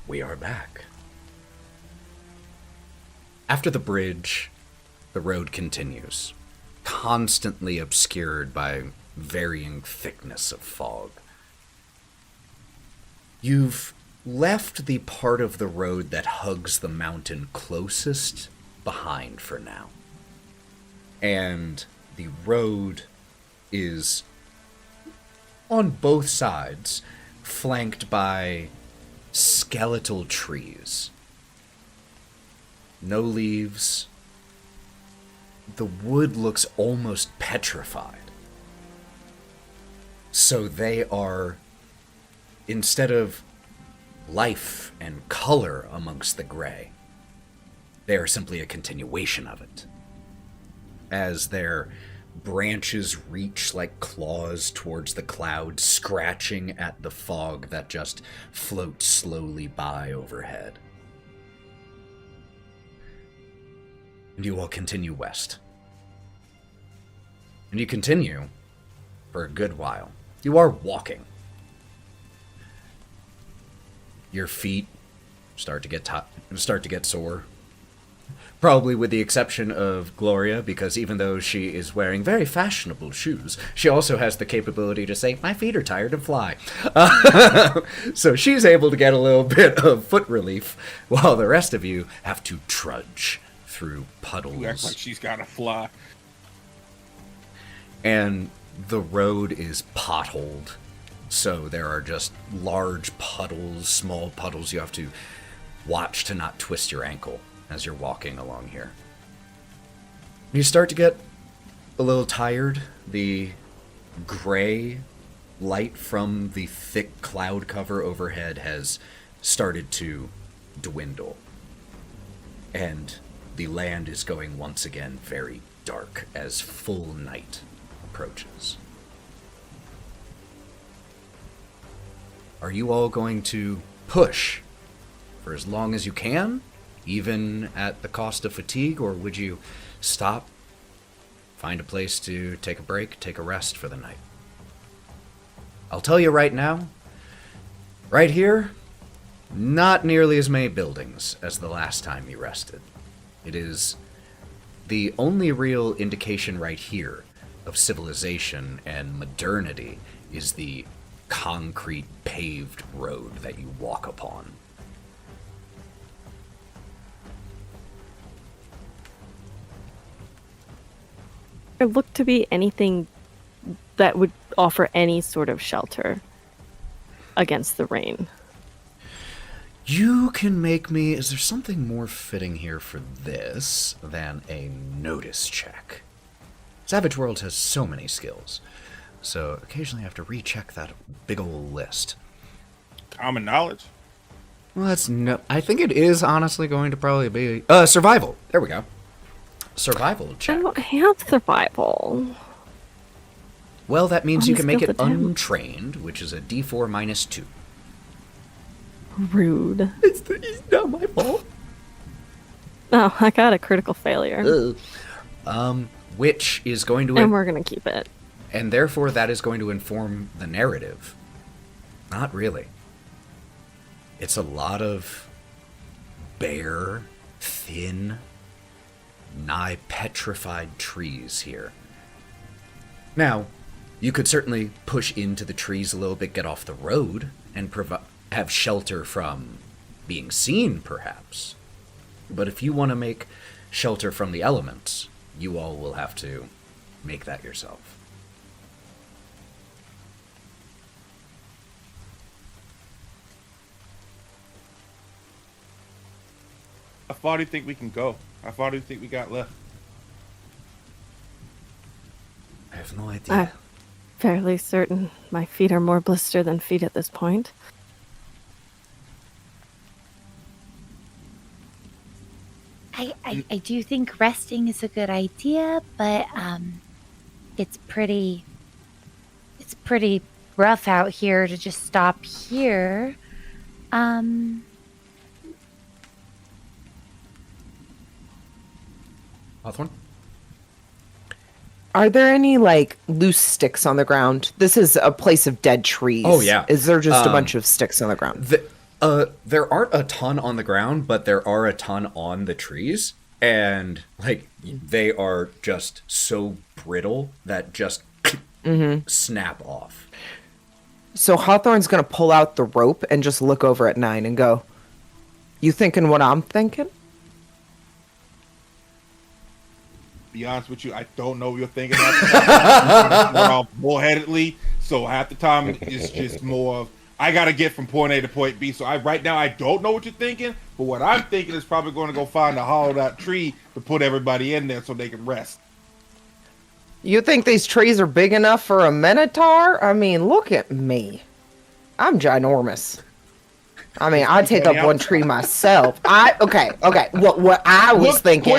We are back. After the bridge, the road continues, constantly obscured by varying thickness of fog. You've left the part of the road that hugs the mountain closest behind for now. And the road is on both sides, flanked by skeletal trees. No leaves. The wood looks almost petrified. So they are, instead of life and color amongst the gray, they are simply a continuation of it. As their branches reach like claws towards the clouds, scratching at the fog that just floats slowly by overhead. And you all continue west. And you continue for a good while. You are walking. Your feet start to get sore. Probably with the exception of Gloria, because even though she is wearing very fashionable shoes, she also has the capability to say, my feet are tired and fly. So she's able to get a little bit of foot relief, while the rest of you have to trudge through puddles. You act like she's got to fly. And the road is potholed, so there are just large puddles, small puddles. You have to watch to not twist your ankle as you're walking along here. You start to get a little tired. The gray light from the thick cloud cover overhead has started to dwindle. And the land is going once again very dark as full night approaches. Are you all going to push for as long as you can, even at the cost of fatigue, or would you stop, find a place to take a break, take a rest for the night? I'll tell you right now, right here, not nearly as many buildings as the last time you rested. It is the only real indication right here of civilization and modernity is the concrete paved road that you walk upon. There looked to be anything that would offer any sort of shelter against the rain. You can make me... Is there something more fitting here for this than a notice check? Savage Worlds has so many skills, so occasionally I have to recheck that big old list. Common knowledge. Well, that's no... I think it is honestly going to probably be... survival. There we go. Survival check. I don't have survival. Well, that means you can make it Skill to 10. untrained, which is a D4 minus 2. Rude. It's not my fault. Oh, I got a critical failure. Which is going to... And we're going to keep it. And therefore, that is going to inform the narrative. Not really. It's a lot of bare, thin, nigh petrified trees here. Now, you could certainly push into the trees a little bit, get off the road, and have shelter from being seen, perhaps. But if you want to make shelter from the elements, you all will have to make that yourself. How far do you think we can go? How far do you think we got left? I have no idea. I'm fairly certain my feet are more blister than feet at this point. I do think resting is a good idea, but it's pretty rough out here to just stop here. Hawthorne? Are there any, like, loose sticks on the ground? This is a place of dead trees. Oh, yeah. Is there just a bunch of sticks on the ground? There aren't a ton on the ground, but there are a ton on the trees. And, like, they are just so brittle that just snap off. So Hawthorne's going to pull out the rope and just look over at Nyne and go, "You thinking what I'm thinking?" Be honest with you, I don't know what you're thinking. Off bullheadedly, so half the time it's just more of I gotta get from point A to point B. So right now I don't know what you're thinking, but what I'm thinking is probably going to go find a hollowed out tree to put everybody in there so they can rest. You think these trees are big enough for a minotaur? I mean, look at me. I'm ginormous. I mean, I take up one tree myself. Okay. What I was thinking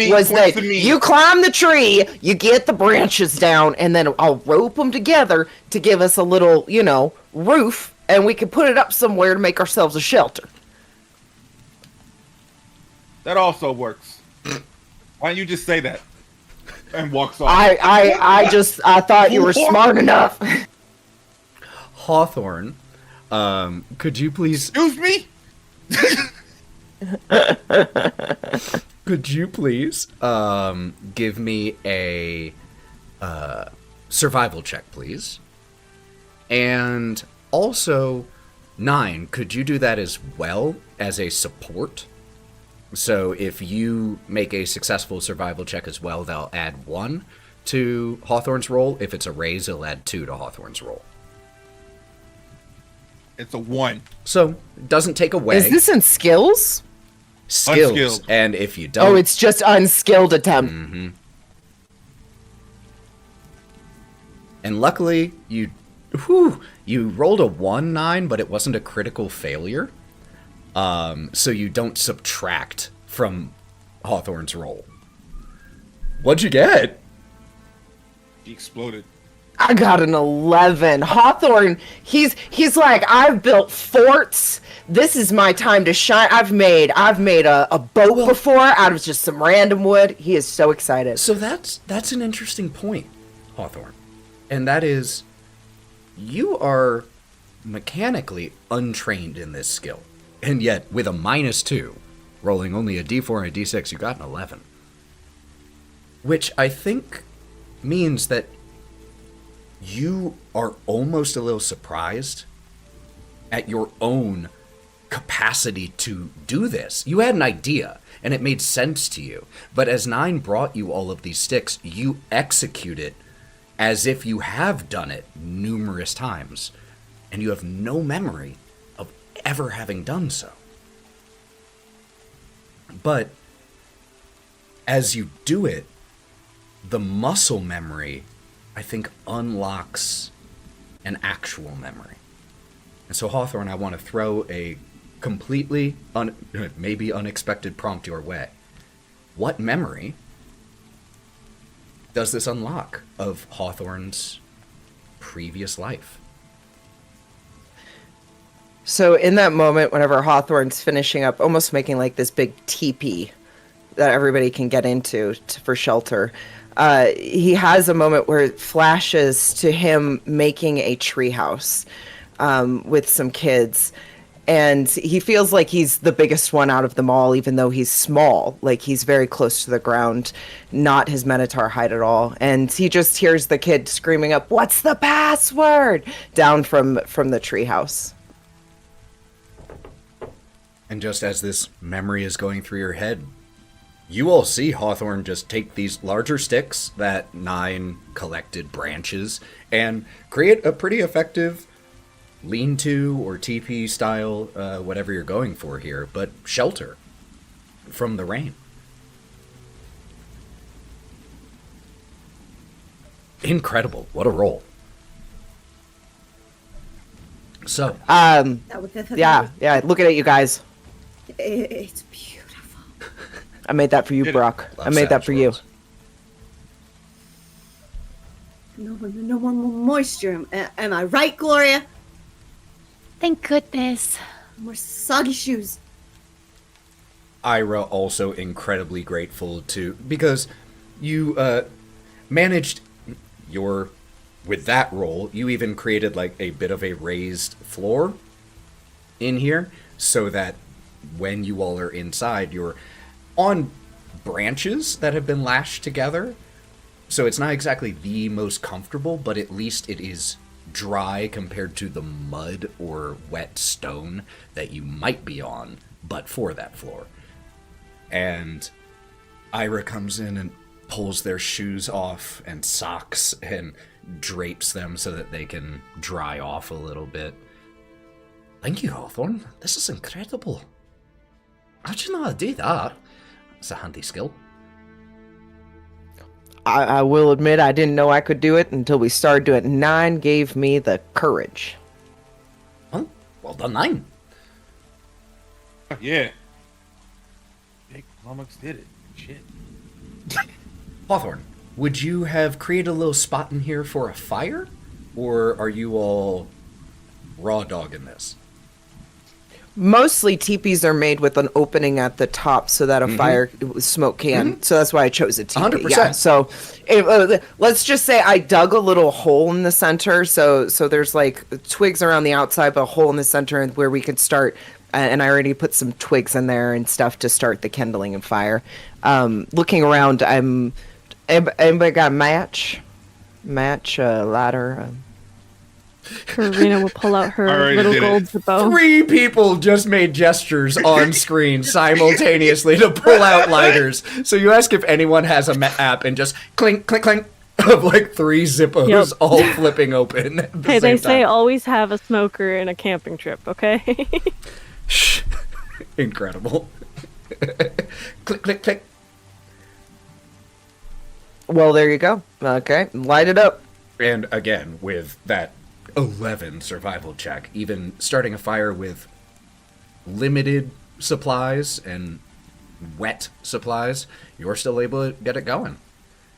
was that you climb the tree, you get the branches down, and then I'll rope them together to give us a little, roof, and we can put it up somewhere to make ourselves a shelter. That also works. Why don't you just say that and walks off? I thought you were smart enough. Hawthorne, could you please... Excuse me? Could you please give me a survival check, please? And also, Nyne, could you do that as well as a support? So if you make a successful survival check as well, they'll add 1 to Hawthorne's roll. If it's a raise, it'll add 2 to Hawthorne's roll. It's a 1. So, it doesn't take away. Is this in skills? Skills. Unskilled. And if you don't... Oh, it's just unskilled attempt. Mm-hmm. And luckily, you rolled a 1, Nyne, but it wasn't a critical failure. So you don't subtract from Hawthorne's roll. What'd you get? He exploded. I got an 11. Hawthorne, he's like, I've built forts. This is my time to shine. I've made a boat before out of just some random wood. He is so excited. So that's an interesting point, Hawthorne. And that is, you are mechanically untrained in this skill. And yet, with a -2, rolling only a d4 and a d6, you got an 11. Which I think means that you are almost a little surprised at your own capacity to do this. You had an idea, and it made sense to you. But as Nyne brought you all of these sticks, you execute it as if you have done it numerous times, and you have no memory of ever having done so. But as you do it, the muscle memory, I think, unlocks an actual memory. And so, Hawthorne, I want to throw a completely, maybe unexpected prompt your way. What memory does this unlock of Hawthorne's previous life? So in that moment, whenever Hawthorne's finishing up, almost making like this big teepee that everybody can get into for shelter, he has a moment where it flashes to him making a treehouse with some kids. And he feels like he's the biggest one out of them all, even though he's small. Like, he's very close to the ground, not his Minotaur height at all. And he just hears the kid screaming up, "What's the password?" down from the treehouse. And just as this memory is going through your head, you all see Hawthorne just take these larger sticks that Nyne collected branches and create a pretty effective lean-to or teepee style, whatever you're going for here, but shelter from the rain. Incredible. What a roll. So, yeah, looking at you guys. It's beautiful. I made that for you, Brawk. I made that for you. No more moisture. Am I right, Gloria? Thank goodness. No more soggy shoes. Ira also incredibly grateful to, because you managed with that roll, you even created like a bit of a raised floor in here. so that when you all are inside, you're on branches that have been lashed together. So it's not exactly the most comfortable, but at least it is dry compared to the mud or wet stone that you might be on, but for that floor. And Ira comes in and pulls their shoes off and socks and drapes them so that they can dry off a little bit. Thank you, Hawthorne. This is incredible. How'd you know how to do that? It's a handy skill. I will admit I didn't know I could do it until we started doing it. Nyne gave me the courage. Well done, Nyne. Yeah. Big Lummox did it. Shit. Hawthorne, would you have created a little spot in here for a fire? Or are you all raw dogging this? Mostly teepees are made with an opening at the top so that a fire smoke can. So that's why I chose a teepee. 100%. Yeah. So let's just say I dug a little hole in the center. So there's like twigs around the outside, but a hole in the center where we could start. And I already put some twigs in there and stuff to start the kindling of fire. Looking around, anybody got a match? Ladder? Karina will pull out her little gold bow. 3 people just made gestures on screen simultaneously to pull out lighters. So you ask if anyone has a app and just clink, clink, clink of like 3 Zippos all flipping open. At the Hey, they same say time. always have a smoker in a camping trip, okay? Incredible. Click, click, click. Well, there you go. Okay, light it up. And again, with that 11 survival check, even starting a fire with limited supplies and wet supplies, you're still able to get it going.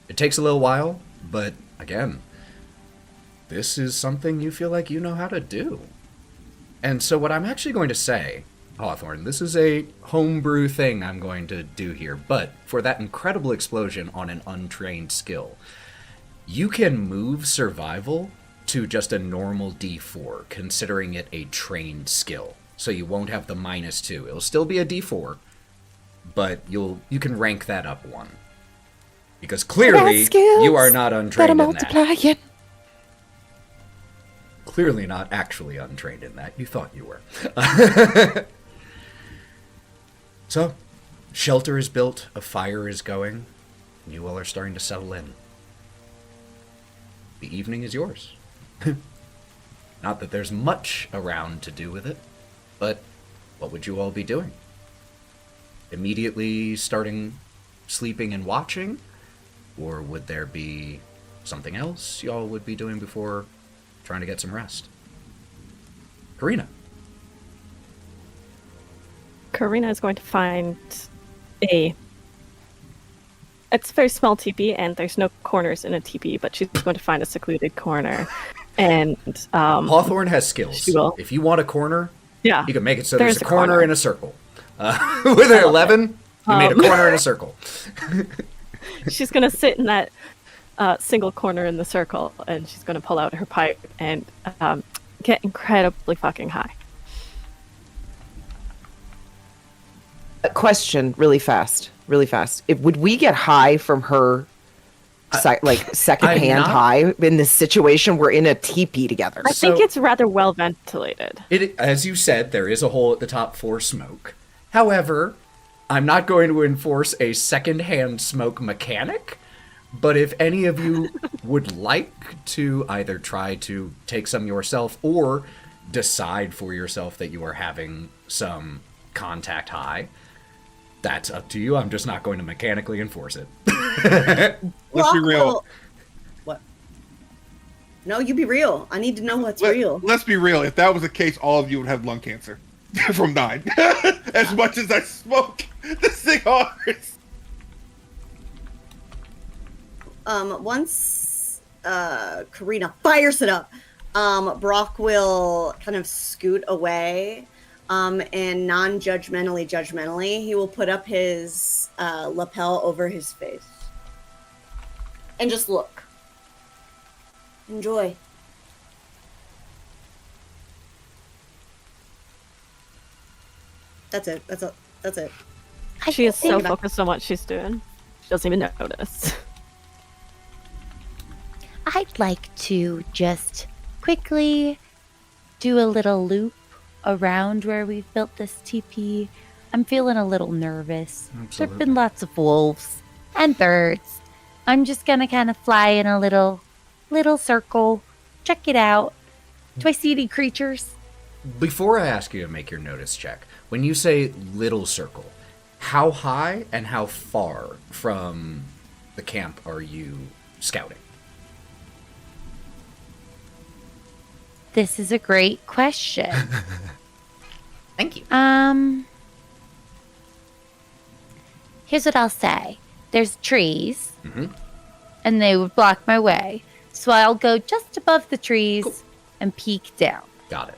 It takes a little while, but again, this is something you feel like you know how to do. And so what I'm actually going to say, Hawthorne, this is a homebrew thing I'm going to do here, but for that incredible explosion on an untrained skill, you can move survival to just a normal D4, considering it a trained skill. So you won't have the -2. It'll still be a D4, but you can rank that up 1. Because clearly you are not untrained in that. Clearly not actually untrained in that. You thought you were. So, shelter is built, a fire is going, and you all are starting to settle in. The evening is yours. Not that there's much around to do with it, but what would you all be doing? Immediately starting sleeping and watching? Or would there be something else y'all would be doing before trying to get some rest? Karina. Karina is going to find it's a very small teepee, and there's no corners in a teepee, but she's going to find a secluded corner. And Hawthorne has skills. she will. If you want a corner, Yeah, you can make it so there's a corner corner. in a circle. With an 11, you made a corner in a circle. she's going to sit in that single corner in the circle, and she's going to pull out her pipe and get incredibly fucking high. A question, really fast. Would we get high from her, secondhand not- high in this situation? We're in a teepee together. I think it's rather well ventilated. As you said, there is a hole at the top for smoke. However, I'm not going to enforce a secondhand smoke mechanic, but if any of you would like to either try to take some yourself or decide for yourself that you are having some contact high, that's up to you. I'm just not going to mechanically enforce it. Let's be real. What? No, you be real. I need to know what's real. Let's be real. If that was the case, all of you would have lung cancer from Nyne. As much as I smoke the cigars. Once Karina fires it up, Brawk will kind of scoot away, and judgmentally, he will put up his lapel over his face and just look. Enjoy. That's it. That's it. She is so Think about- focused on what she's doing. She doesn't even notice. I'd like to just quickly do a little loop around where we've built this TP. I'm feeling a little nervous. There have been lots of wolves and birds. I'm just gonna kind of fly in a little circle, check it out. Do I see any creatures? Before I ask you to make your notice check, when you say little circle, how high and how far from the camp are you scouting? This is a great question. Thank you. Here's what I'll say. There's trees, Mm-hmm. and they would block my way. So I'll go just above the trees Cool. and peek down. Got it.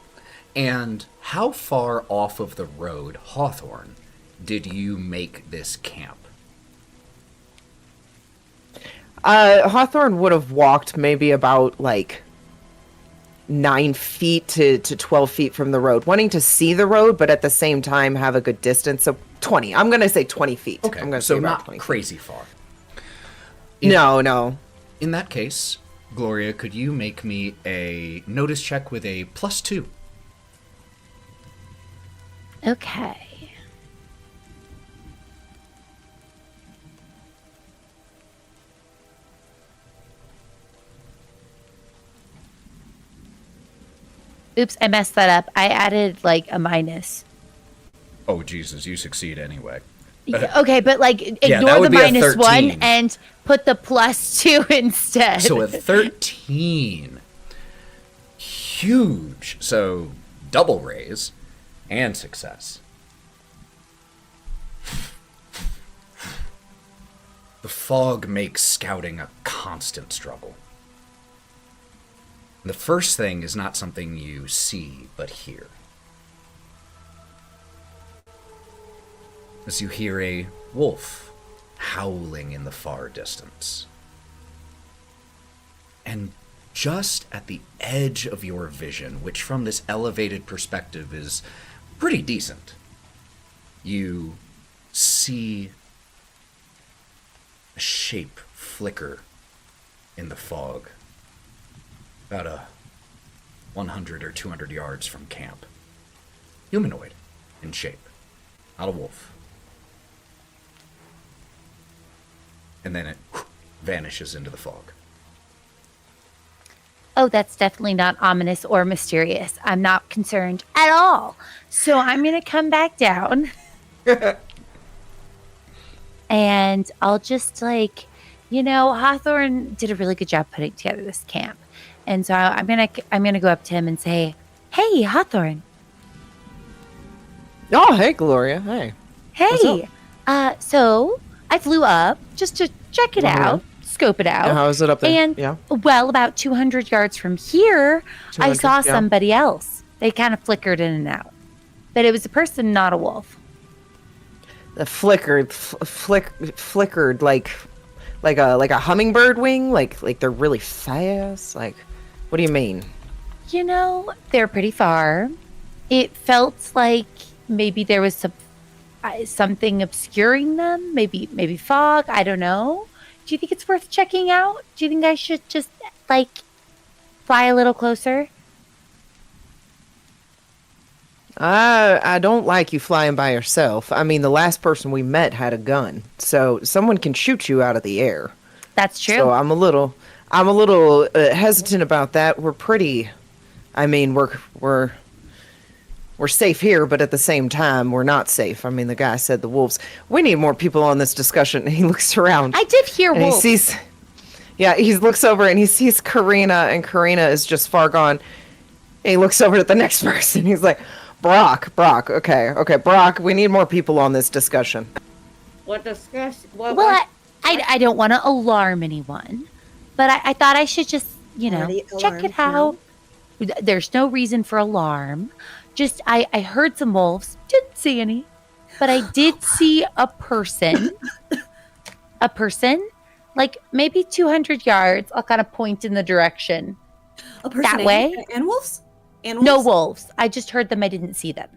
And how far off of the road, Hawthorne, did you make this camp? Hawthorne would have walked maybe about 9 feet to 12 feet from the road, wanting to see the road, but at the same time have a good distance. So 20. I'm going to say 20 feet. Okay, I'm gonna so say about not 20 feet. crazy far. No. In that case, Gloria, could you make me a notice check with a +2? Okay. Oops, I messed that up. I added a minus. Oh, Jesus, you succeed anyway. Okay, but that ignore the would be a minus 1 13. and put the +2 instead. So a 13. Huge. So double raise and success. The fog makes scouting a constant struggle. The first thing is not something you see, but hear. As you hear a wolf howling in the far distance. And just at the edge of your vision, which from this elevated perspective is pretty decent, you see a shape flicker in the fog. About 100 or 200 yards from camp. Humanoid in shape, not a wolf. And then it vanishes into the fog. Oh, that's definitely not ominous or mysterious. I'm not concerned at all. So I'm going to come back down. And I'll just Hawthorne did a really good job putting together this camp. And so I'm gonna go up to him and say, "Hey, Hawthorne." Oh, hey, Gloria. Hey. Hey. So I flew up just to check it out, scope it out. How is it up there? And about 200 yards from here, I 200, saw yeah. somebody else. They kind of flickered in and out, but it was a person, not a wolf. The flickered like a hummingbird wing, like they're really fast. What do you mean? They're pretty far. It felt like maybe there was something obscuring them. Maybe fog. I don't know. Do you think it's worth checking out? Do you think I should just fly a little closer? I don't like you flying by yourself. I mean, the last person we met had a gun, so someone can shoot you out of the air. That's true. So I'm a little hesitant about that. We're pretty. I mean, we're safe here, but at the same time, we're not safe. I mean, the guy said the wolves. We need more people on this discussion. And he looks around. I did hear wolves. He sees. Yeah, he looks over and he sees Karina, and Karina is just far gone. And he looks over at the next person. He's like, Brawk. Okay, Brawk. We need more people on this discussion. What discussion? Well, I don't want to alarm anyone, but I thought I should just, check it out. There's no reason for alarm. Just, I heard some wolves. Didn't see any, but I did see a person. A person, maybe 200 yards. I'll kind of point in the direction. A person that way. And wolves? No wolves. I just heard them. I didn't see them.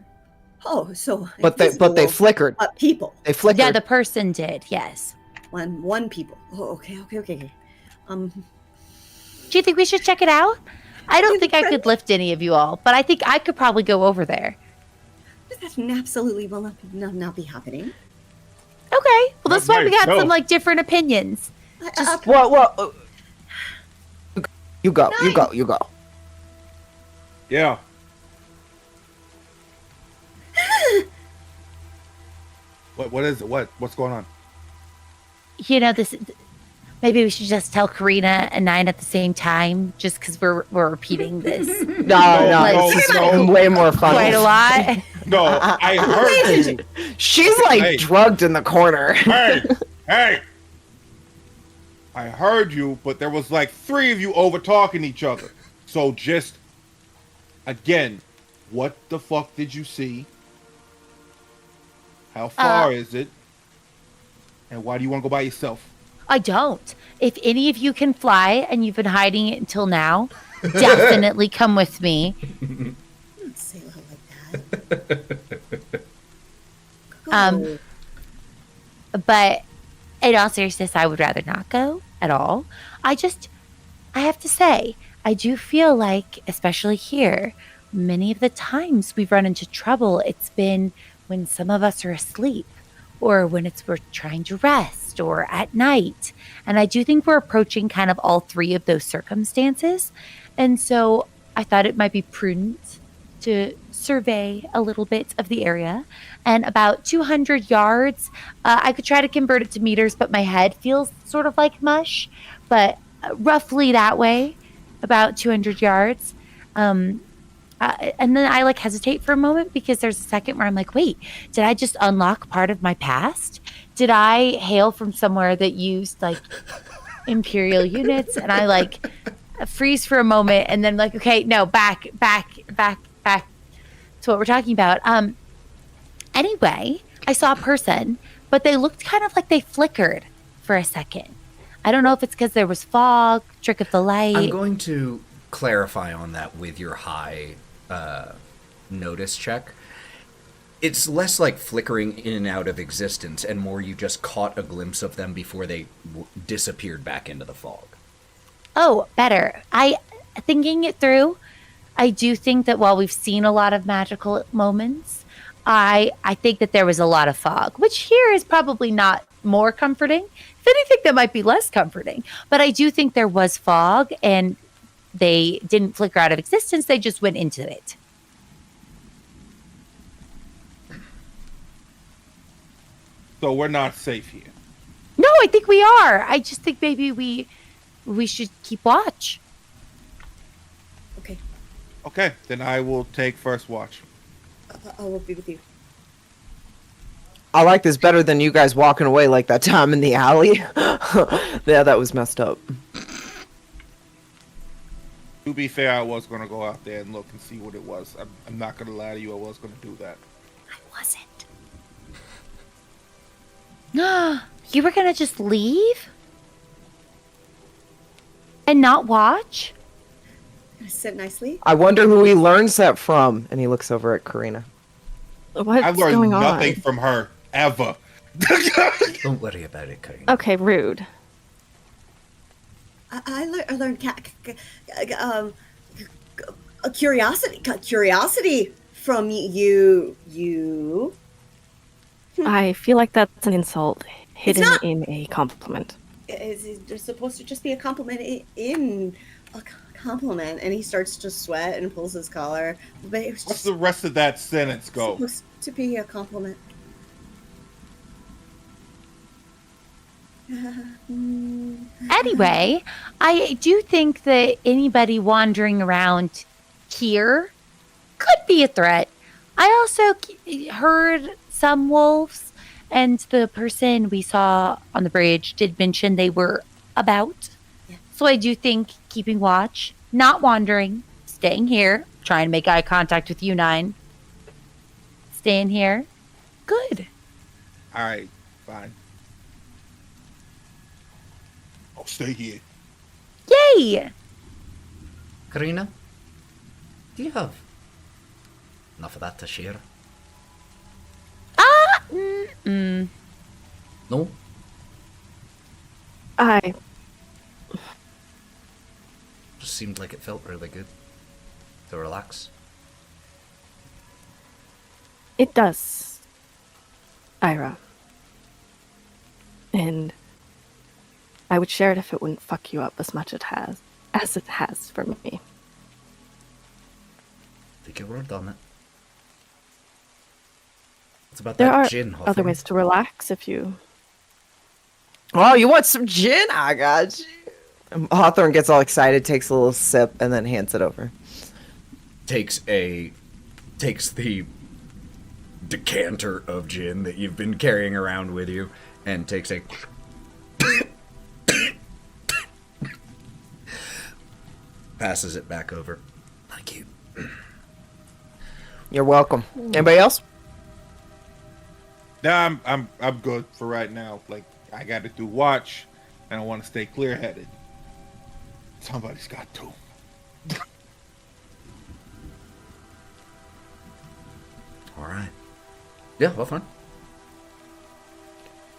Oh, so But they flickered. people. They flickered. Yeah, the person did. Yes. One people. Oh, okay. Do you think we should check it out? I don't think I could lift any of you all, but I think I could probably go over there. That absolutely will not be happening. Okay. Well, that's why we got No. some like different opinions. Well, you go. Yeah. What is it? What's going on? You know, this. Maybe we should just tell Karina and Nyne at the same time, just because we're repeating this No, this is way more fun. quite a lot. No, I heard you. She's like Hey. drugged in the corner. Hey! I heard you, but there was like 3 of you over talking each other. So just, again, what the fuck did you see? How far is it? And why do you want to go by yourself? I don't. If any of you can fly and you've been hiding it until now, definitely come with me. Don't say it like that. Go. But in all seriousness, I would rather not go at all. I have to say, I do feel like, especially here, many of the times we've run into trouble, it's been when some of us are asleep or when we're trying to rest or at night. And I do think we're approaching kind of all 3 of those circumstances. And so I thought it might be prudent to survey a little bit of the area. And about 200 yards, I could try to convert it to meters, but my head feels sort of like mush. But roughly that way, about 200 yards. And then I like hesitate for a moment because there's a second where I'm like, wait, did I just unlock part of my past? Did I hail from somewhere that used like Imperial units? And I like freeze for a moment and then like, okay, no, back to what we're talking about. Anyway, I saw a person, but they looked kind of like they flickered for a second. I don't know if it's because there was fog, trick of the light. I'm going to clarify on that with your high notice check. It's less like flickering in and out of existence and more you just caught a glimpse of them before they disappeared back into the fog. Oh, better. Thinking it through, I do think that while we've seen a lot of magical moments, I think that there was a lot of fog, which here is probably not more comforting. If anything, that might be less comforting. But I do think there was fog and they didn't flicker out of existence. They just went into it. So we're not safe here. No, I think we are. I just think maybe we should keep watch. Okay, Okay, then I will take first watch. I will be with you. I like this better than you guys walking away like that time in the alley. Yeah, that was messed up. To be fair, I was going to go out there and look and see what it was. I'm not going to lie to you, I was going to do that. I wasn't. You were going to just leave? And not watch? Gonna sit nicely. I wonder who he learns that from. And he looks over at Karina. What's I've learned going on? nothing from her, ever. Don't worry about it, Karina. Okay, rude. I learned a curiosity from you. I feel like that's an insult hidden not. in a compliment. It's supposed to just be a compliment in a compliment, and he starts to sweat and pulls his collar. But it was What's just the rest of that sentence go? supposed to be a compliment. Anyway, I do think that anybody wandering around here could be a threat. I also heard some wolves, and the person we saw on the bridge did mention they were about. Yeah. So I do think keeping watch, not wandering, staying here, trying to make eye contact with you, Nyne. Staying here. Good. All right, fine. I'll stay here. Yay! Karina, do you have enough of that to share? No? I Just seemed like it felt really good to relax. It does, Ira. And I would share it if it wouldn't fuck you up as much as it has for me. Take your word on it. It's about There that are gin, other Hawthorne. ways to relax if you... Oh, you want some gin? I got you. Hawthorne gets all excited, takes a little sip, and then hands it over. Takes the decanter of gin that you've been carrying around with you and takes a passes it back over. Thank you. You're welcome. Anybody else? Nah, I'm good for right now. Like, I got to do watch, and I want to stay clear-headed. Somebody's got to. All right. Yeah, well, fine.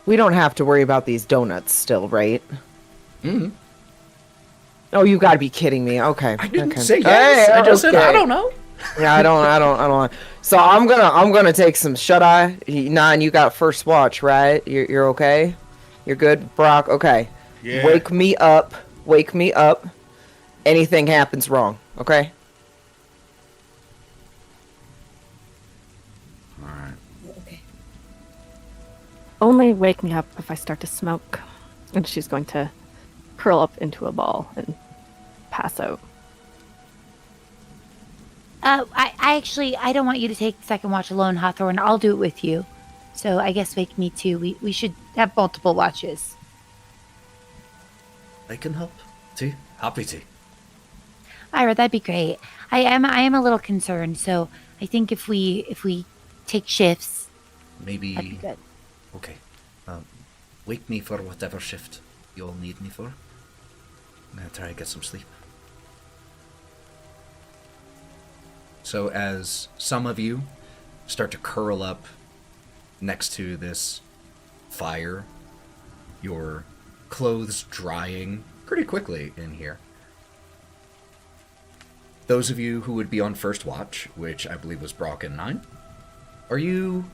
We don't have to worry about these donuts still, right? Mm-hmm. Oh, you gotta be kidding me. Okay. I didn't okay. say yes. Hey, I just said I okay. don't know. Yeah, I don't. So I'm gonna take some shut-eye. Nyne, you got first watch, right? You're okay? You're good? Brawk, okay. Yeah. Wake me up. Anything happens wrong, okay? All right. Okay. Only wake me up if I start to smoke. And she's going to curl up into a ball and pass out. I don't want you to take the second watch alone, Hawthorne. I'll do it with you. So I guess wake me too. We should have multiple watches. I can help. Too. Happy to. Ira, that'd be great. I am a little concerned, so I think if we take shifts, Maybe. that'd be good. Okay. Wake me for whatever shift you all need me for. I'm gonna try to get some sleep. So as some of you start to curl up next to this fire, your clothes drying pretty quickly in here. Those of you who would be on first watch, which I believe was Brawk and Nyne, are you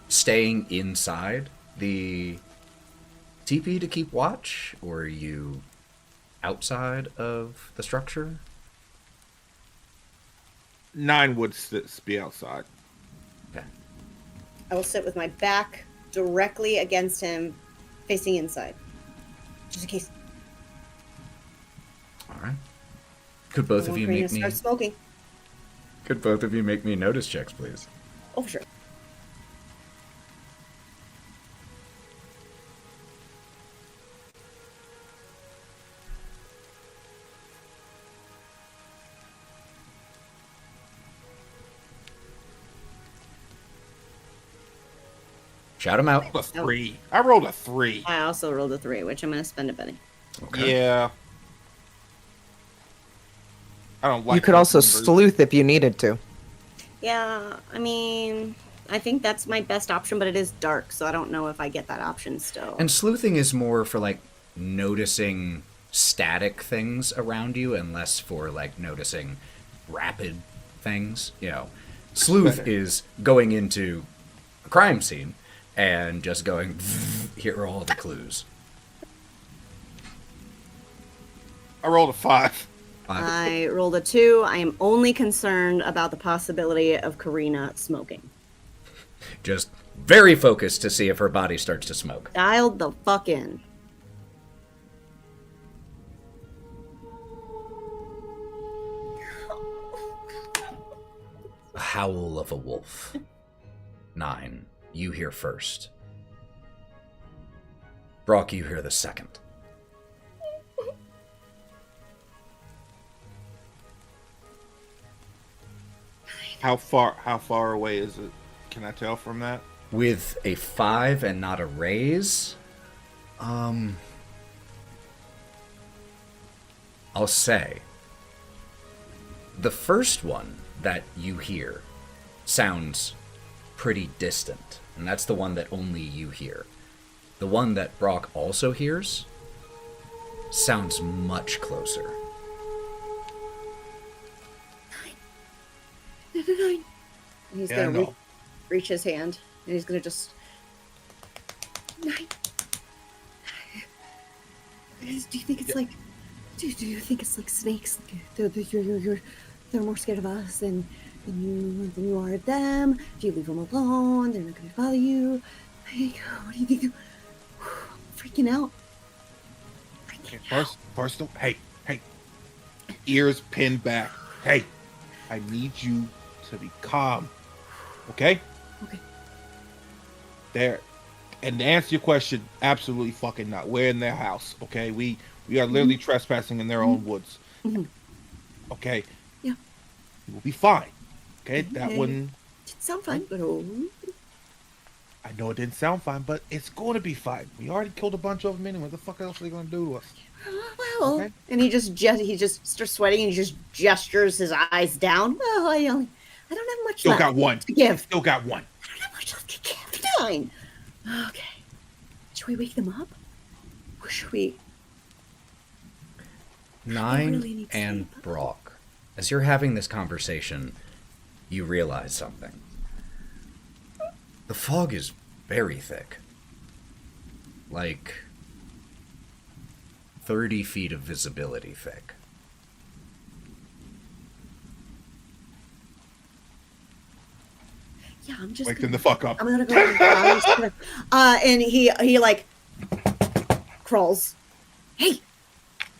staying inside the teepee to keep watch, or are you outside of the structure? Nyne would be outside. Okay. I will sit with my back directly against him, facing inside. Just in case. All right. Could both of you Karina make me? start smoking. Could both of you make me notice checks, please? Oh, for sure. Shout them out. A 3. I rolled a 3. I also rolled a 3, which I'm going to spend a penny. Okay. Yeah. I don't like. You could those also numbers. sleuth if you needed to. Yeah, I mean, I think that's my best option, but it is dark, so I don't know if I get that option still. And sleuthing is more for like noticing static things around you and less for like noticing rapid things. You know, sleuth is going into a crime scene and just going, here are all the clues. I rolled a 5. I rolled a 2. I am only concerned about the possibility of Karina smoking. Just very focused to see if her body starts to smoke. Dialed the fuck in. A howl of a wolf. Nyne, you hear first. Brawk, you hear the second. How far away is it? Can I tell from that? With a 5 and not a raise, I'll say the first one that you hear sounds pretty distant, and that's the one that only you hear. The one that Brawk also hears sounds much closer. Nyne. And he's Yeah, I gonna know. reach his hand, and he's gonna just. Nyne. Do you think it's like? Do you think it's like snakes? They're more scared of us than you are of them. If you leave them alone, they're not gonna follow you. Like, what do you think? I'm freaking out. First, hey, ears pinned back. Hey, I need you to be calm. Okay? Okay. There. And to answer your question, absolutely fucking not. We're in their house, okay? We are literally trespassing in their own woods. Mhm. Okay? Yeah. We'll be fine. Okay? That Okay. wouldn't... Didn't sound fine, but oh. I know it didn't sound fine, but it's going to be fine. We already killed a bunch of them anyway. What the fuck else are they going to do to us? Well, Okay. and he just starts sweating and he just gestures his eyes down. Well, I don't have much Still left got one. to give. Still got one. I don't have much left to give. Fine. Okay. Should we wake them up? Or should we? Nyne really need and sleep. Brawk, as you're having this conversation, you realize something. The fog is very thick. Like 30 feet of visibility thick. Yeah, I'm just. Wake them the fuck up. I'm gonna go. I'm just gonna, and he like crawls. Hey,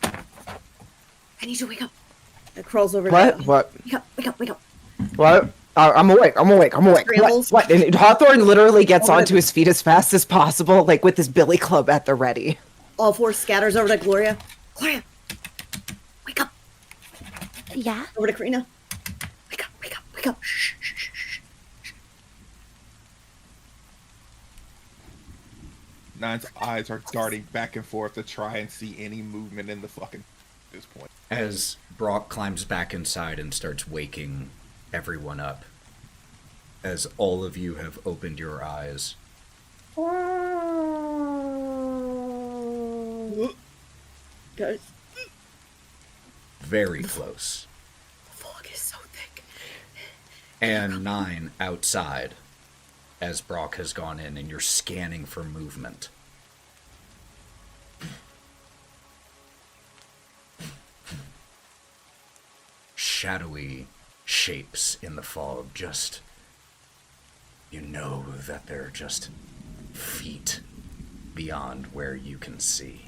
I need you to wake up. And crawls over. What? To, What? Wake up. What? I'm awake. Scrambles. What? And Hawthorne literally gets Over onto to- his feet as fast as possible, like with his billy club at the ready. All four scatters over to Gloria. Gloria, wake up. Yeah. Over to Karina. Wake up. Shh. Nyne's eyes are darting back and forth to try and see any movement in the fucking at this point. As Brawk climbs back inside and starts waking everyone up, as all of you have opened your eyes, Guys, very close, the fog is so thick. and Nyne outside, as Brawk has gone in and you're scanning for movement. Shadowy shapes in the fog, just, you know that they're just feet beyond where you can see,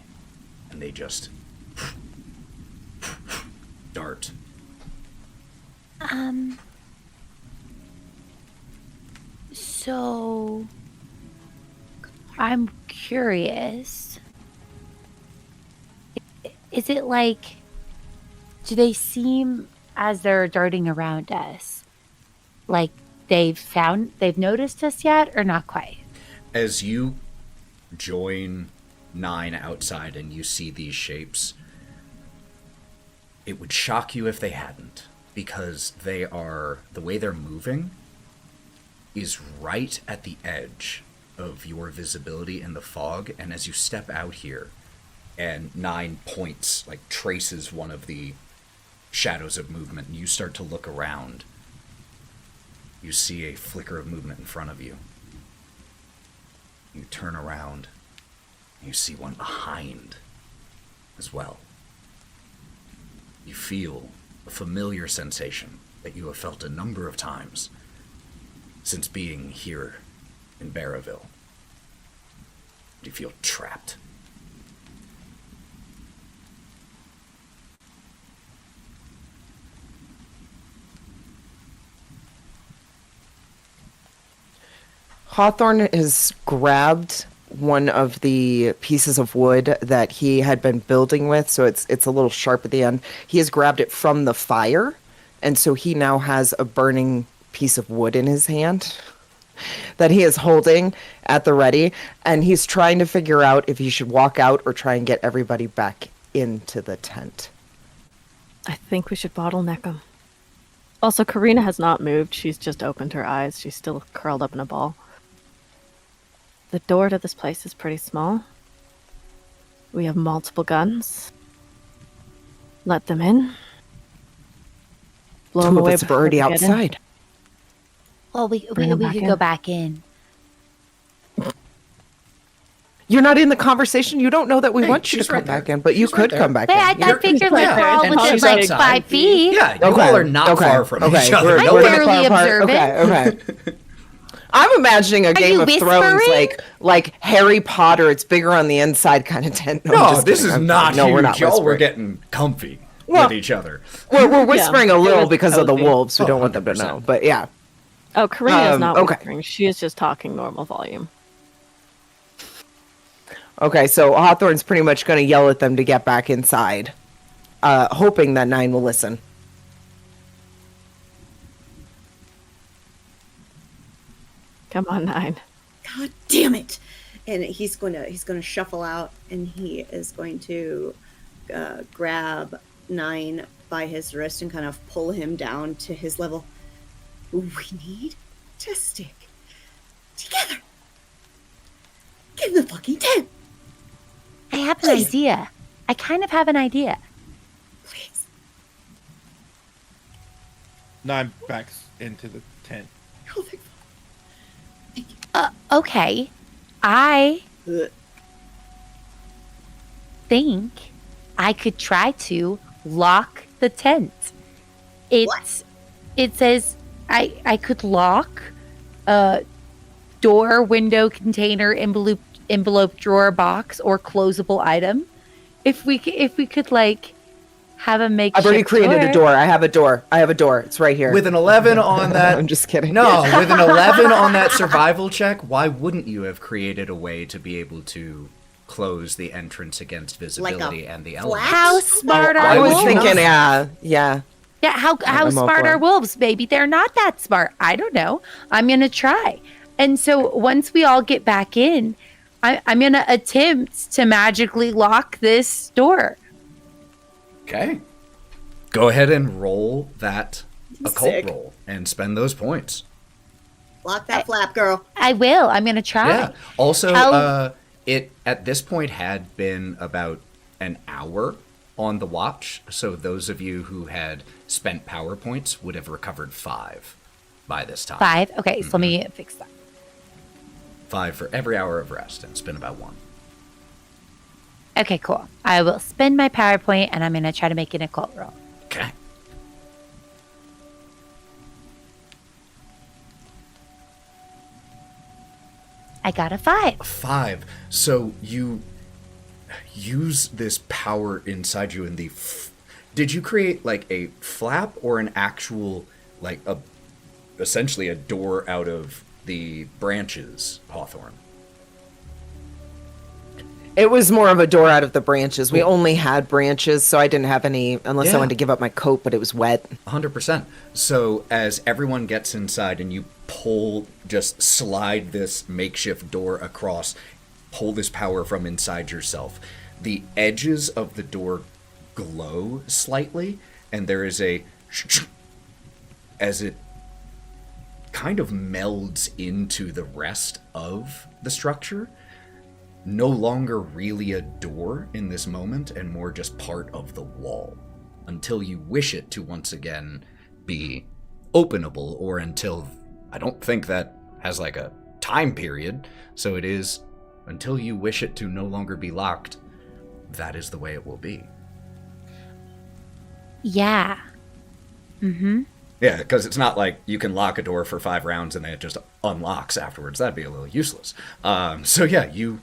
and they just dart. So I'm curious. Is it like, do they seem as they're darting around us like they've noticed us yet, or not quite? As you join Nyne outside and you see these shapes, it would shock you if they hadn't, because they are, the way they're moving is right at the edge of your visibility in the fog. And as you step out here and Nyne points, like traces one of the shadows of movement, and you start to look around, you see a flicker of movement in front of you. You turn around, and you see one behind as well. You feel a familiar sensation that you have felt a number of times since being here in Barraville. You feel trapped. Hawthorne has grabbed one of the pieces of wood that he had been building with, so it's a little sharp at the end. He has grabbed it from the fire, and so he now has a burning piece of wood in his hand that he is holding at the ready, and he's trying to figure out if he should walk out or try and get everybody back into the tent. I think we should bottleneck them. Also, Karina has not moved. She's just opened her eyes. She's still curled up in a ball. The door to this place is pretty small. We have multiple guns. Let them in. Blow them Two of away us are before already we get in. outside. Well, we Bring 'em back could in. go back in. You're not in the conversation. You don't know that we Hey, want you to she's come right there. back in, but you She's right could there. come back Wait, in. I figured like Yeah, crawl and within she's like outside. 5 feet. Yeah, you all are not far from each other. Okay, I'm we're gonna barely far apart. observant. Okay. I'm imagining a Game you of Thrones whispering? like Harry Potter. It's bigger on the inside kind of tent. I'm No, just this kidding. is I'm not kidding. No, huge. we're not Y'all were whispering. getting comfy Well, with each other. We're whispering a little was because of the cozy. wolves. We Oh, don't want them to 100%. know. But yeah. Oh, Karina is not okay. whispering. She is just talking normal volume. Okay, so Hawthorne's pretty much going to yell at them to get back inside, hoping that Nyne will listen. Come on, Nyne. God damn it! And he's gonna shuffle out, and he is going to grab Nyne by his wrist and kind of pull him down to his level. We need to stick together. Get in the fucking tent, I have an Please. idea. I kind of have an idea. please. Nyne backs into the tent. Oh, thank Okay. I fuck. think I could try to lock the tent. It says I could lock a door, window, container, envelope, drawer, box, or closable item. If we could like have a makeshift I've already created a door. I have a door. It's right here. With an 11 on that. I'm just kidding. No, with an 11 on that survival check, why wouldn't you have created a way to be able to close the entrance against visibility and the elements? How smart Oh, are I was wolves? thinking, yeah. Yeah, how I'm all smart for are it. wolves? Maybe they're not that smart. I don't know. I'm gonna try. And so once we all get back in, I'm gonna attempt to magically lock this door. Okay. Go ahead and roll that occult Sick. roll and spend those points. Lock that flap, girl. I will. I'm gonna try. Yeah. Also, How- it at this point had been about an hour on the watch, so those of you who had spent power points would have recovered 5 by this time. 5. Okay, so let me fix that. 5 for every hour of rest, and it's been about 1. Okay, cool. I will spend my power point, and I'm gonna try to make an occult roll. Okay. I got a 5. 5. So you use this power inside you in the. Did you create like a flap or an actual like essentially a door out of the branches, Hawthorne? It was more of a door out of the branches. We only had branches, so I didn't have any, unless I Yeah. wanted to give up my coat, but it was wet. 100%. So as everyone gets inside and you just slide this makeshift door across, pull this power from inside yourself, the edges of the door glow slightly, and there is a as it kind of melds into the rest of the structure. No longer really a door in this moment, and more just part of the wall, until you wish it to once again be openable, or until, I don't think that has like a time period, so it is until you wish it to no longer be locked, that is the way it will be. Yeah. Mm-hmm. Yeah, because it's not like you can lock a door for 5 rounds and then it just unlocks afterwards. That'd be a little useless. So yeah, you...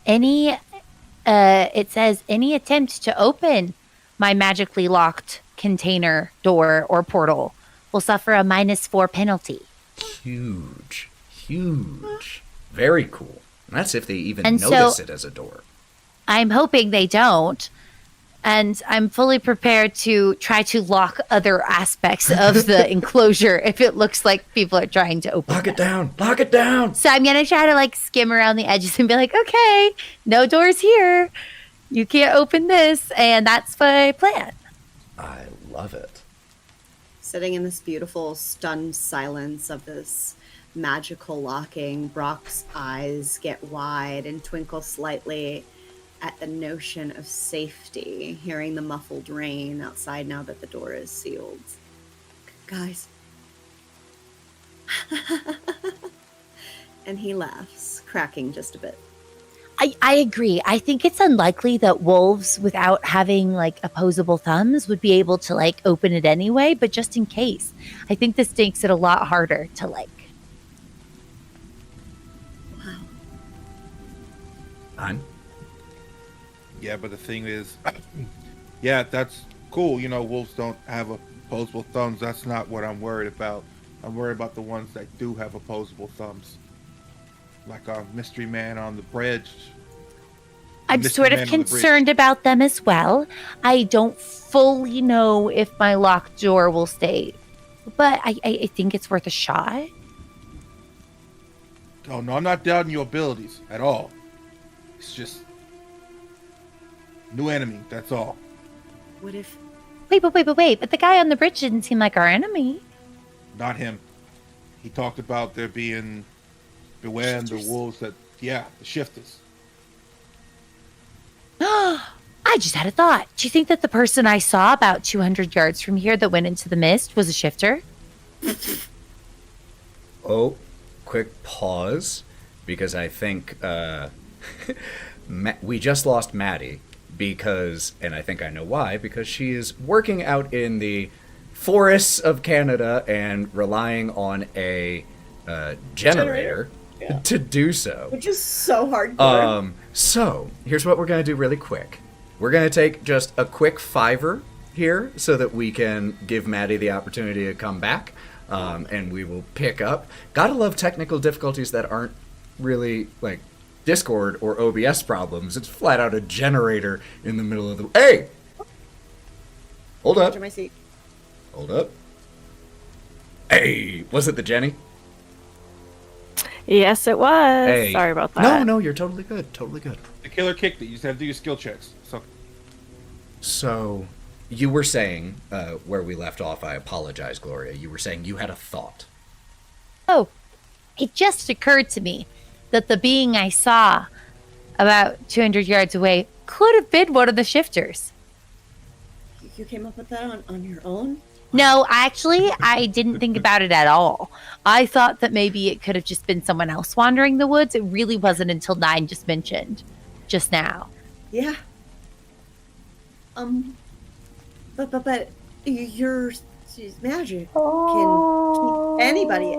It says, any attempt to open my magically locked container, door, or portal will suffer a -4 penalty. Huge. Very cool. And that's if they even And notice so- it as a door. I'm hoping they don't. And I'm fully prepared to try to lock other aspects of the enclosure if it looks like people are trying to open Lock it down! Lock it down! So I'm going to try to like skim around the edges and be like, okay, no doors here. You can't open this. And that's my plan. I love it. Sitting in this beautiful, stunned silence of this magical locking, Brawk's eyes get wide and twinkle slightly at the notion of safety, hearing the muffled rain outside now that the door is sealed. Guys. And he laughs, cracking just a bit. I agree. I think it's unlikely that wolves, without having like opposable thumbs, would be able to like open it anyway. But just in case, I think this makes it a lot harder to like. Wow. Nyne? Yeah, but the thing is, yeah, that's cool. You know, wolves don't have opposable thumbs. That's not what I'm worried about. I'm worried about the ones that do have opposable thumbs. Like our mystery man on the bridge. I'm sort of concerned about them as well. I don't fully know if my locked door will stay, but I think it's worth a shot. Oh, no, I'm not doubting your abilities at all. It's just new enemy, that's all. What if... Wait, but the guy on the bridge didn't seem like our enemy. Not him. He talked about there being beware the wolves that, the shifters. I just had a thought. Do you think that the person I saw about 200 yards from here that went into the mist was a shifter? Oh, quick pause, because I think we just lost Matty because, and I think I know why, because she is working out in the forests of Canada and relying on a generator. Yeah. To do so. Which is so hardcore. So, here's what we're going to do really quick. We're going to take just a quick $5 here so that we can give Matty the opportunity to come back, and we will pick up. Gotta love technical difficulties that aren't really, like, Discord or OBS problems. It's flat out a generator in the middle of the... Hey! Hold up. My seat. Hold up. Hey! Was it the Jenny? Yes, it was. Hey. Sorry about that. No, you're totally good. Totally good. The killer kicked it. You just have to do your skill checks. So, you were saying, where we left off, I apologize, Gloria. You were saying you had a thought. Oh, it just occurred to me that the being I saw about 200 yards away could have been one of the shifters. You came up with that on your own? No, actually, I didn't think about it at all. I thought that maybe it could have just been someone else wandering the woods. It really wasn't until Nyne just mentioned just now. Yeah. But your magic can keep anybody.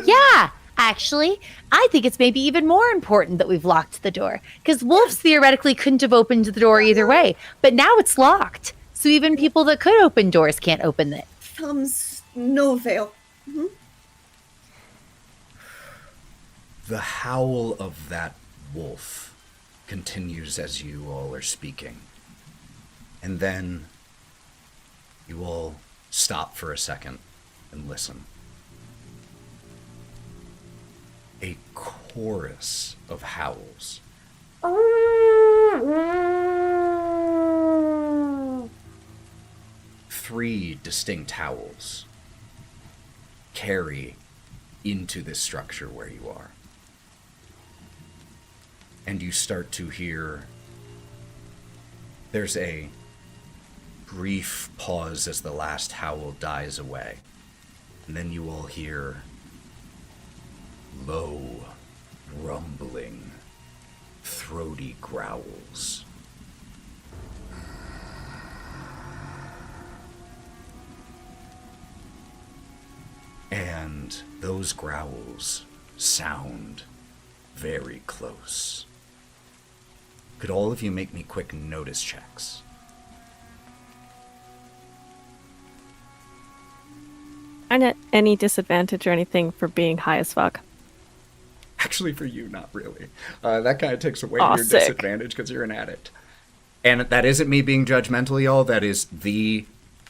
Yeah, actually, I think it's maybe even more important that we've locked the door, because wolves theoretically couldn't have opened the door either way, but now it's locked. So even people that could open doors can't open it. Thumbs, no avail. Mm-hmm. The howl of that wolf continues as you all are speaking. And then you all stop for a second and listen. A chorus of howls. Three distinct howls carry into this structure where you are. And you start to hear, there's a brief pause as the last howl dies away. And then you all hear low, rumbling, throaty growls. And those growls sound very close. Could all of you make me quick notice checks? Aren't at any disadvantage or anything for being high as fuck? Actually, for you, not really. That kind of takes away your Sick. disadvantage because you're an addict. And that isn't me being judgmental, y'all. That is the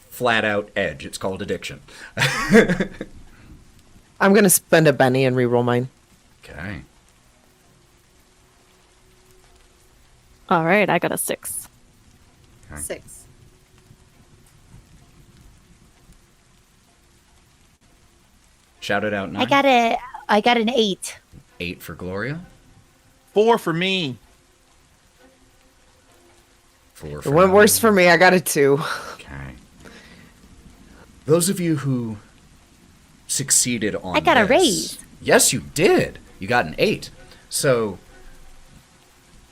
flat-out edge. It's called addiction. I'm going to spend a Benny and reroll mine. Okay. All right, I got a 6. Okay. 6. Shout it out, Nyne. I got an 8. 8 for Gloria. 4 for me. 4 It for went Nyne. worse for me. I got a 2. Okay. Those of you who succeeded on I got a this- raise. Yes, you did. You got an 8. So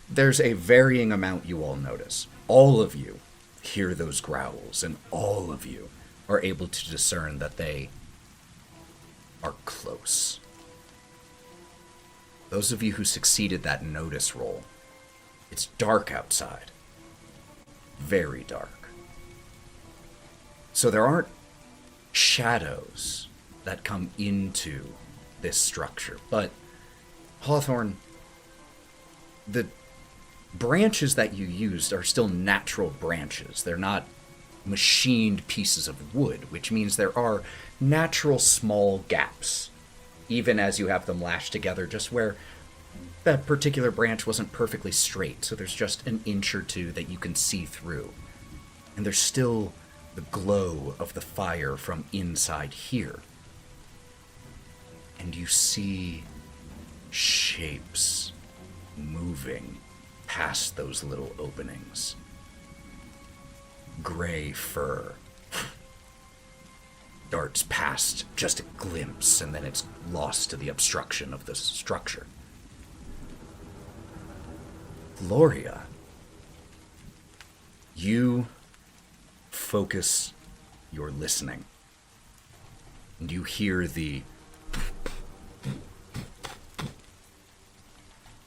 there's a varying amount you all notice. All of you hear those growls, and all of you are able to discern that they are close. Those of you who succeeded that notice roll, it's dark outside. Very dark. So there aren't shadows that come into this structure. But, Hawthorne, the branches that you used are still natural branches. They're not machined pieces of wood, which means there are natural small gaps, even as you have them lashed together, just where that particular branch wasn't perfectly straight, so there's just an inch or two that you can see through. And there's still the glow of the fire from inside here. And you see shapes moving past those little openings. Gray fur darts past just a glimpse, and then it's lost to the obstruction of the structure. Gloria, you focus your listening, and you hear the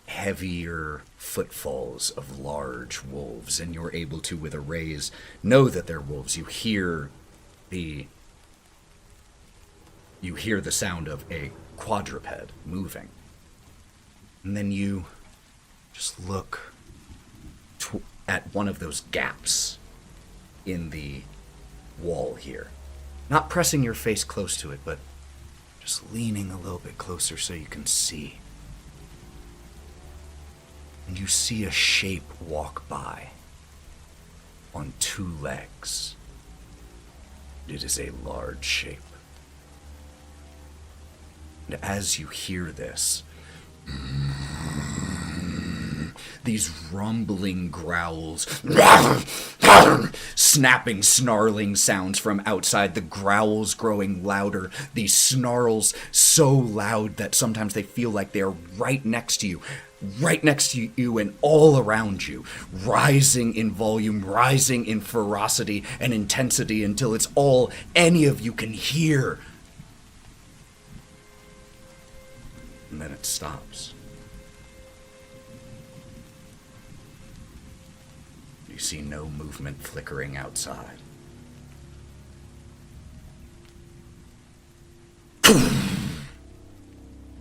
heavier footfalls of large wolves, and you're able to, with a raise, know that they're wolves. You hear the sound of a quadruped moving. And then you just look at one of those gaps in the wall here. Not pressing your face close to it, but just leaning a little bit closer so you can see. And you see a shape walk by on 2 legs. It is a large shape. And as you hear this, these rumbling growls, snapping, snarling sounds from outside, the growls growing louder, these snarls so loud that sometimes they feel like they're right next to you and all around you, rising in volume, rising in ferocity and intensity until it's all any of you can hear. And then it stops. You see no movement flickering outside.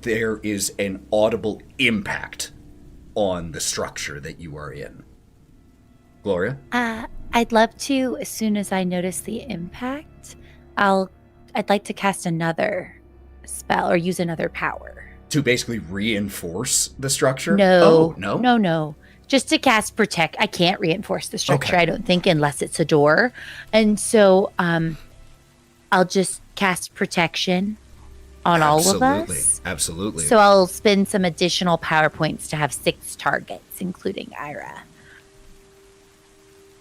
There is an audible impact on the structure that you are in. Gloria? I'd love to, as soon as I notice the impact, I'd like to cast another spell or use another power. To basically reinforce the structure? No. Oh, no? No. Just to cast protect. I can't reinforce the structure, Okay. I don't think, unless it's a door. And so I'll just cast protection on all of us. Absolutely. So I'll spend some additional power points to have 6 targets, including Ira.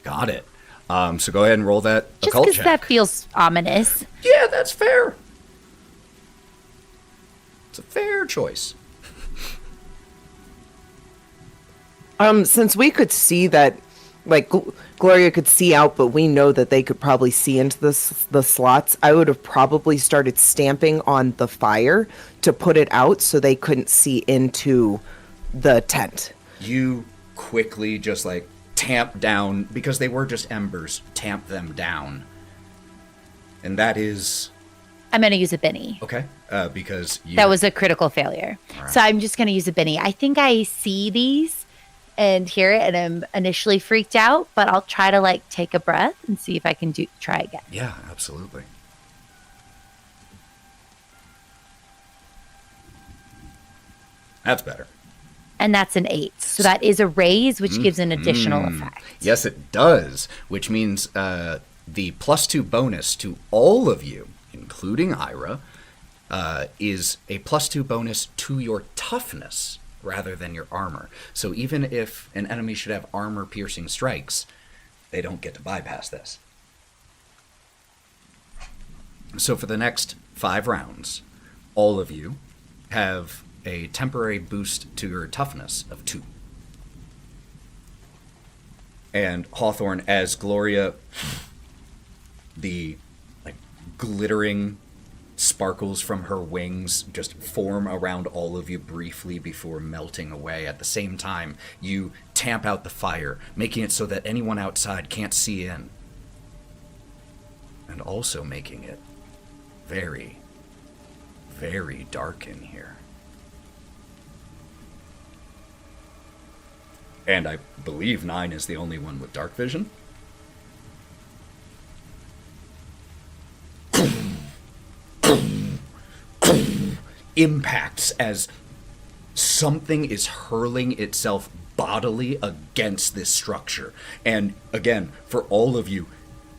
Got it. So go ahead and roll that Just occult because check. that feels ominous. Yeah, that's fair. It's a fair choice. Since we could see that, like, Gloria could see out, but we know that they could probably see into the slots, I would have probably started stamping on the fire to put it out so they couldn't see into the tent. You quickly just, like, tamp down, because they were just embers, tamp them down. And that is... I'm going to use a Benny. Okay, because you... That was a critical failure. All right. So I'm just going to use a Benny. I think I see these and hear it, and I'm initially freaked out, but I'll try to, like, take a breath and see if I can try again. Yeah, absolutely. That's better. And that's an 8. So that is a raise, which gives an additional effect. Yes, it does, which means the +2 bonus to all of you, including Ira, is a +2 bonus to your toughness rather than your armor. So even if an enemy should have armor-piercing strikes, they don't get to bypass this. So for the next 5 rounds, all of you have a temporary boost to your toughness of 2. And Hawthorne, as Gloria, the glittering sparkles from her wings just form around all of you briefly before melting away. At the same time, you tamp out the fire, making it so that anyone outside can't see in. And also making it very, very dark in here. And I believe Nyne is the only one with dark vision. Impacts as something is hurling itself bodily against this structure. And again, for all of you,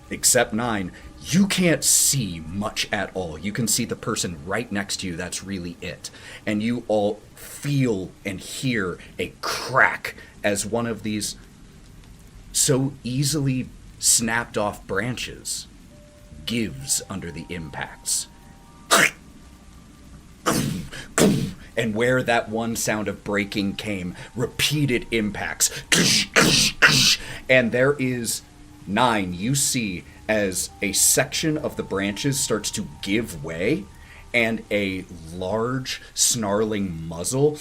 except Nyne, you can't see much at all. You can see the person right next to you, that's really it. And you all feel and hear a crack as one of these so easily snapped off branches gives under the impacts. And where that one sound of breaking came, repeated impacts. And there is Nyne, you see as a section of the branches starts to give way, and a large, snarling muzzle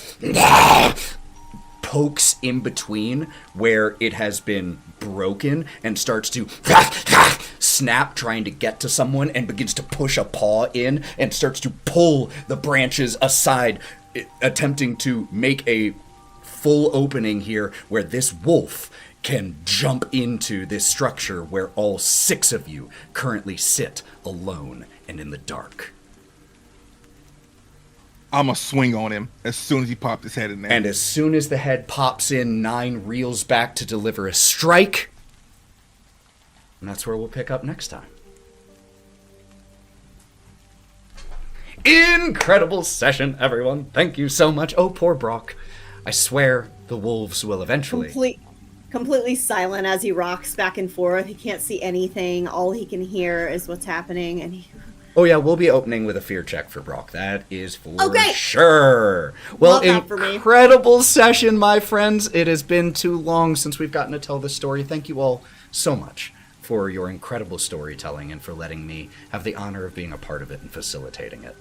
pokes in between where it has been broken and starts to snap, trying to get to someone, and begins to push a paw in and starts to pull the branches aside, attempting to make a full opening here where this wolf can jump into this structure where all 6 of you currently sit alone and in the dark. I'm going to swing on him as soon as he popped his head in there. And as soon as the head pops in, Nyne reels back to deliver a strike. And that's where we'll pick up next time. Incredible session, everyone. Thank you so much. Oh, poor Brawk. I swear the wolves will eventually... Completely silent as he rocks back and forth. He can't see anything. All he can hear is what's happening. And he... Oh yeah, we'll be opening with a fear check for Brawk. That is for sure. Well, incredible session, my friends. It has been too long since we've gotten to tell this story. Thank you all so much for your incredible storytelling and for letting me have the honor of being a part of it and facilitating it.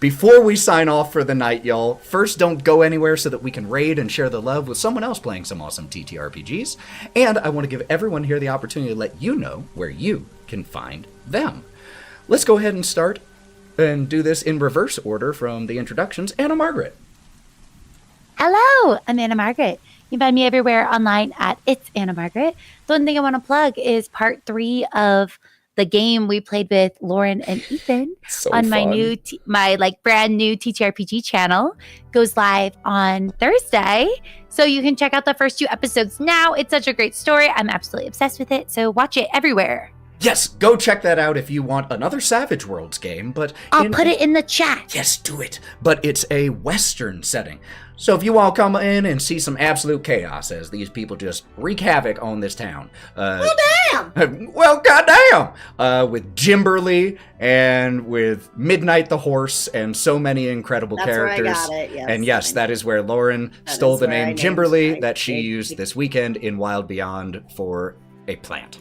Before we sign off for the night, y'all, first don't go anywhere so that we can raid and share the love with someone else playing some awesome TTRPGs. And I want to give everyone here the opportunity to let you know where you can find them. Let's go ahead and start and do this in reverse order from the introductions. Anna Margaret. Hello, I'm Anna Margaret. You can find me everywhere online at It's Anna Margaret. The one thing I want to plug is part 3 of the game we played with Lauren and Ethan on my new, brand new TTRPG channel. Goes live on Thursday. So you can check out the first 2 episodes now. It's such a great story. I'm absolutely obsessed with it. So watch it everywhere. Yes, go check that out if you want another Savage Worlds game, but... I'll put it in the chat. Yes, do it. But it's a Western setting. So if you all come in and see some absolute chaos as these people just wreak havoc on this town. Well, damn! Well, goddamn! With Jimberly and with Midnight the Horse and so many incredible characters. That's where I got it, yes. And yes, that is where Lauren stole the name Jimberly that she used this weekend in Wylde Beyond for... a plant.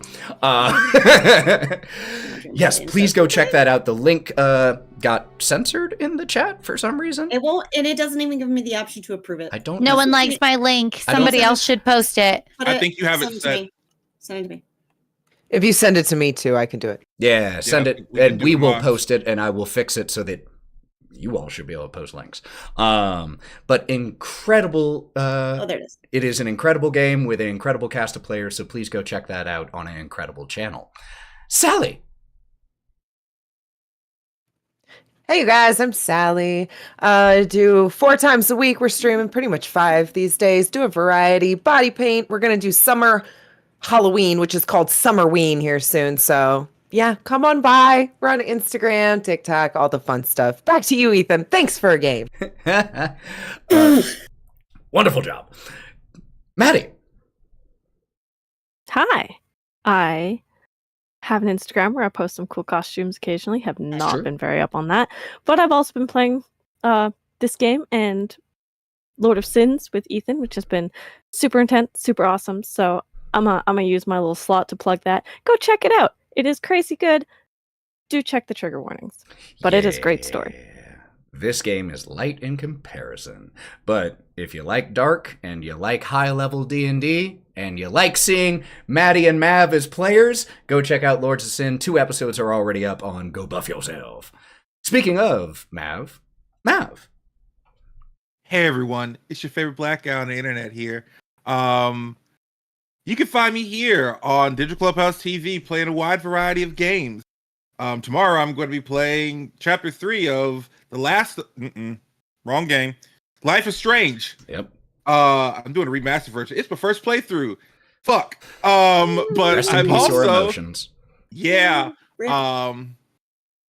Yes, please go check that out. The link got censored in the chat for some reason. It won't, and it doesn't even give me the option to approve it. I don't. No one likes my link. Somebody else should post it. I think you have it set. Send it to me. If you send it to me too, I can do it. Yeah, send it, and we will post it, and I will fix it so that you all should be able to post links. But incredible. Oh, there it is. It is an incredible game with an incredible cast of players, so please go check that out on an incredible channel. Sally. Hey you guys, I'm Sally. Do 4 times a week. We're streaming pretty much 5 these days. Do a variety. Body paint. We're gonna do summer Halloween, which is called Summerween here soon. So yeah, come on by. We're on Instagram, TikTok, all the fun stuff. Back to you, Ethan. Thanks for a game. Wonderful job. Matty. Hi. I have an Instagram where I post some cool costumes occasionally. Have not true. been very up on that. But I've also been playing this game and Lord of Sins with Ethan, which has been super intense, super awesome. So I'm gonna use my little slot to plug that. Go check it out. It is crazy good. Do check the trigger warnings. But it is a great story. This game is light in comparison. But if you like dark and you like high-level D&D and you like seeing Matty and Mav as players, go check out Lords of Sin. 2 episodes are already up on Go Buff Yourself. Speaking of Mav. Hey everyone, it's your favorite black guy on the internet here. You can find me here on DigitalClubhouseTV playing a wide variety of games. Tomorrow I'm going to be playing Chapter 3 of the last... wrong game. Life is Strange. Yep. I'm doing a remastered version. It's my first playthrough. Fuck. But Rest in I'm peace, your also... emotions. Yeah. Rip. I'm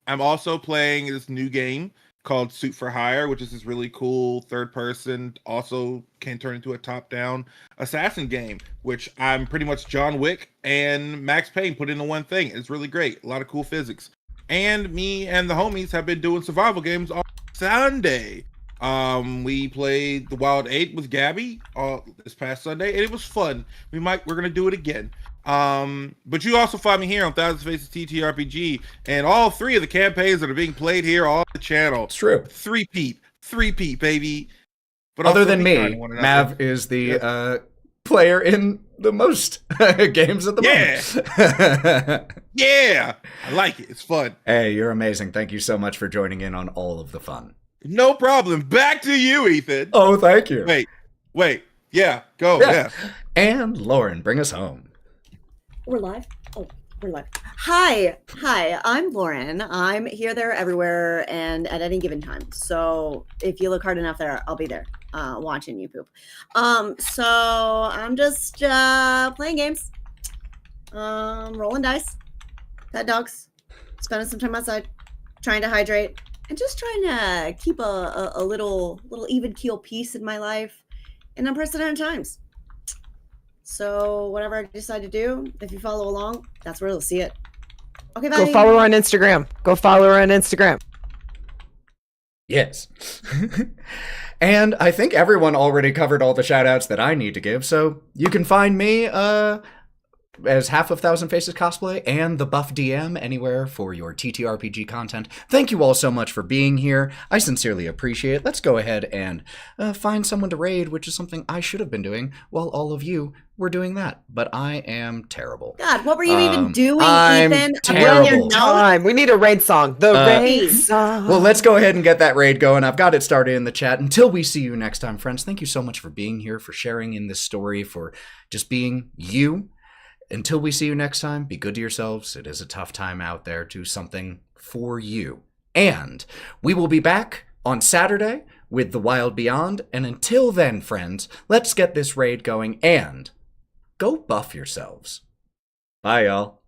also playing this new game called Suit for Hire, which is this really cool third person, also can turn into a top-down assassin game, which I'm pretty much John Wick and Max Payne put into one thing. It's really great. A lot of cool physics. And me and the homies have been doing survival games on Sunday. We played the Wylde 8 with Gabby this past Sunday, and it was fun. We're gonna do it again. But you also find me here on Thousand Faces TTRPG, and all 3 of the campaigns that are being played here on the channel. It's true. Three-peat, baby. But Other also than be kind me, to one another. Mav is the player in the most games at the moment. Yeah, I like it. It's fun. Hey, you're amazing. Thank you so much for joining in on all of the fun. No problem. Back to you, Ethan. Oh, thank you. Wait. Yeah, go. Yeah. Yeah. And Lauren, bring us home. We're live. Oh, we're live. Hi. I'm Lauren. I'm here, there, everywhere, and at any given time. So if you look hard enough there, I'll be there, watching you poop. So I'm just playing games, rolling dice, pet dogs, spending some time outside, trying to hydrate, and just trying to keep a little even keel peace in my life in unprecedented times. So whatever I decide to do, if you follow along, that's where you'll see it. Okay, bye. Go follow her on Instagram. Yes. And I think everyone already covered all the shout outs that I need to give, so you can find me as half of Thousand Faces Cosplay and the Buff DM anywhere for your TTRPG content. Thank you all so much for being here. I sincerely appreciate it. Let's go ahead and find someone to raid, which is something I should have been doing while all of you were doing that. But I am terrible. God, what were you even doing, I'm Ethan? terrible. We need a raid song. The raid song. Well, let's go ahead and get that raid going. I've got it started in the chat. Until we see you next time, friends, thank you so much for being here, for sharing in this story, for just being you. Until we see you next time, be good to yourselves. It is a tough time out there. Do something for you. And we will be back on Saturday with the Wylde Beyond. And until then, friends, let's get this raid going and go buff yourselves. Bye, y'all.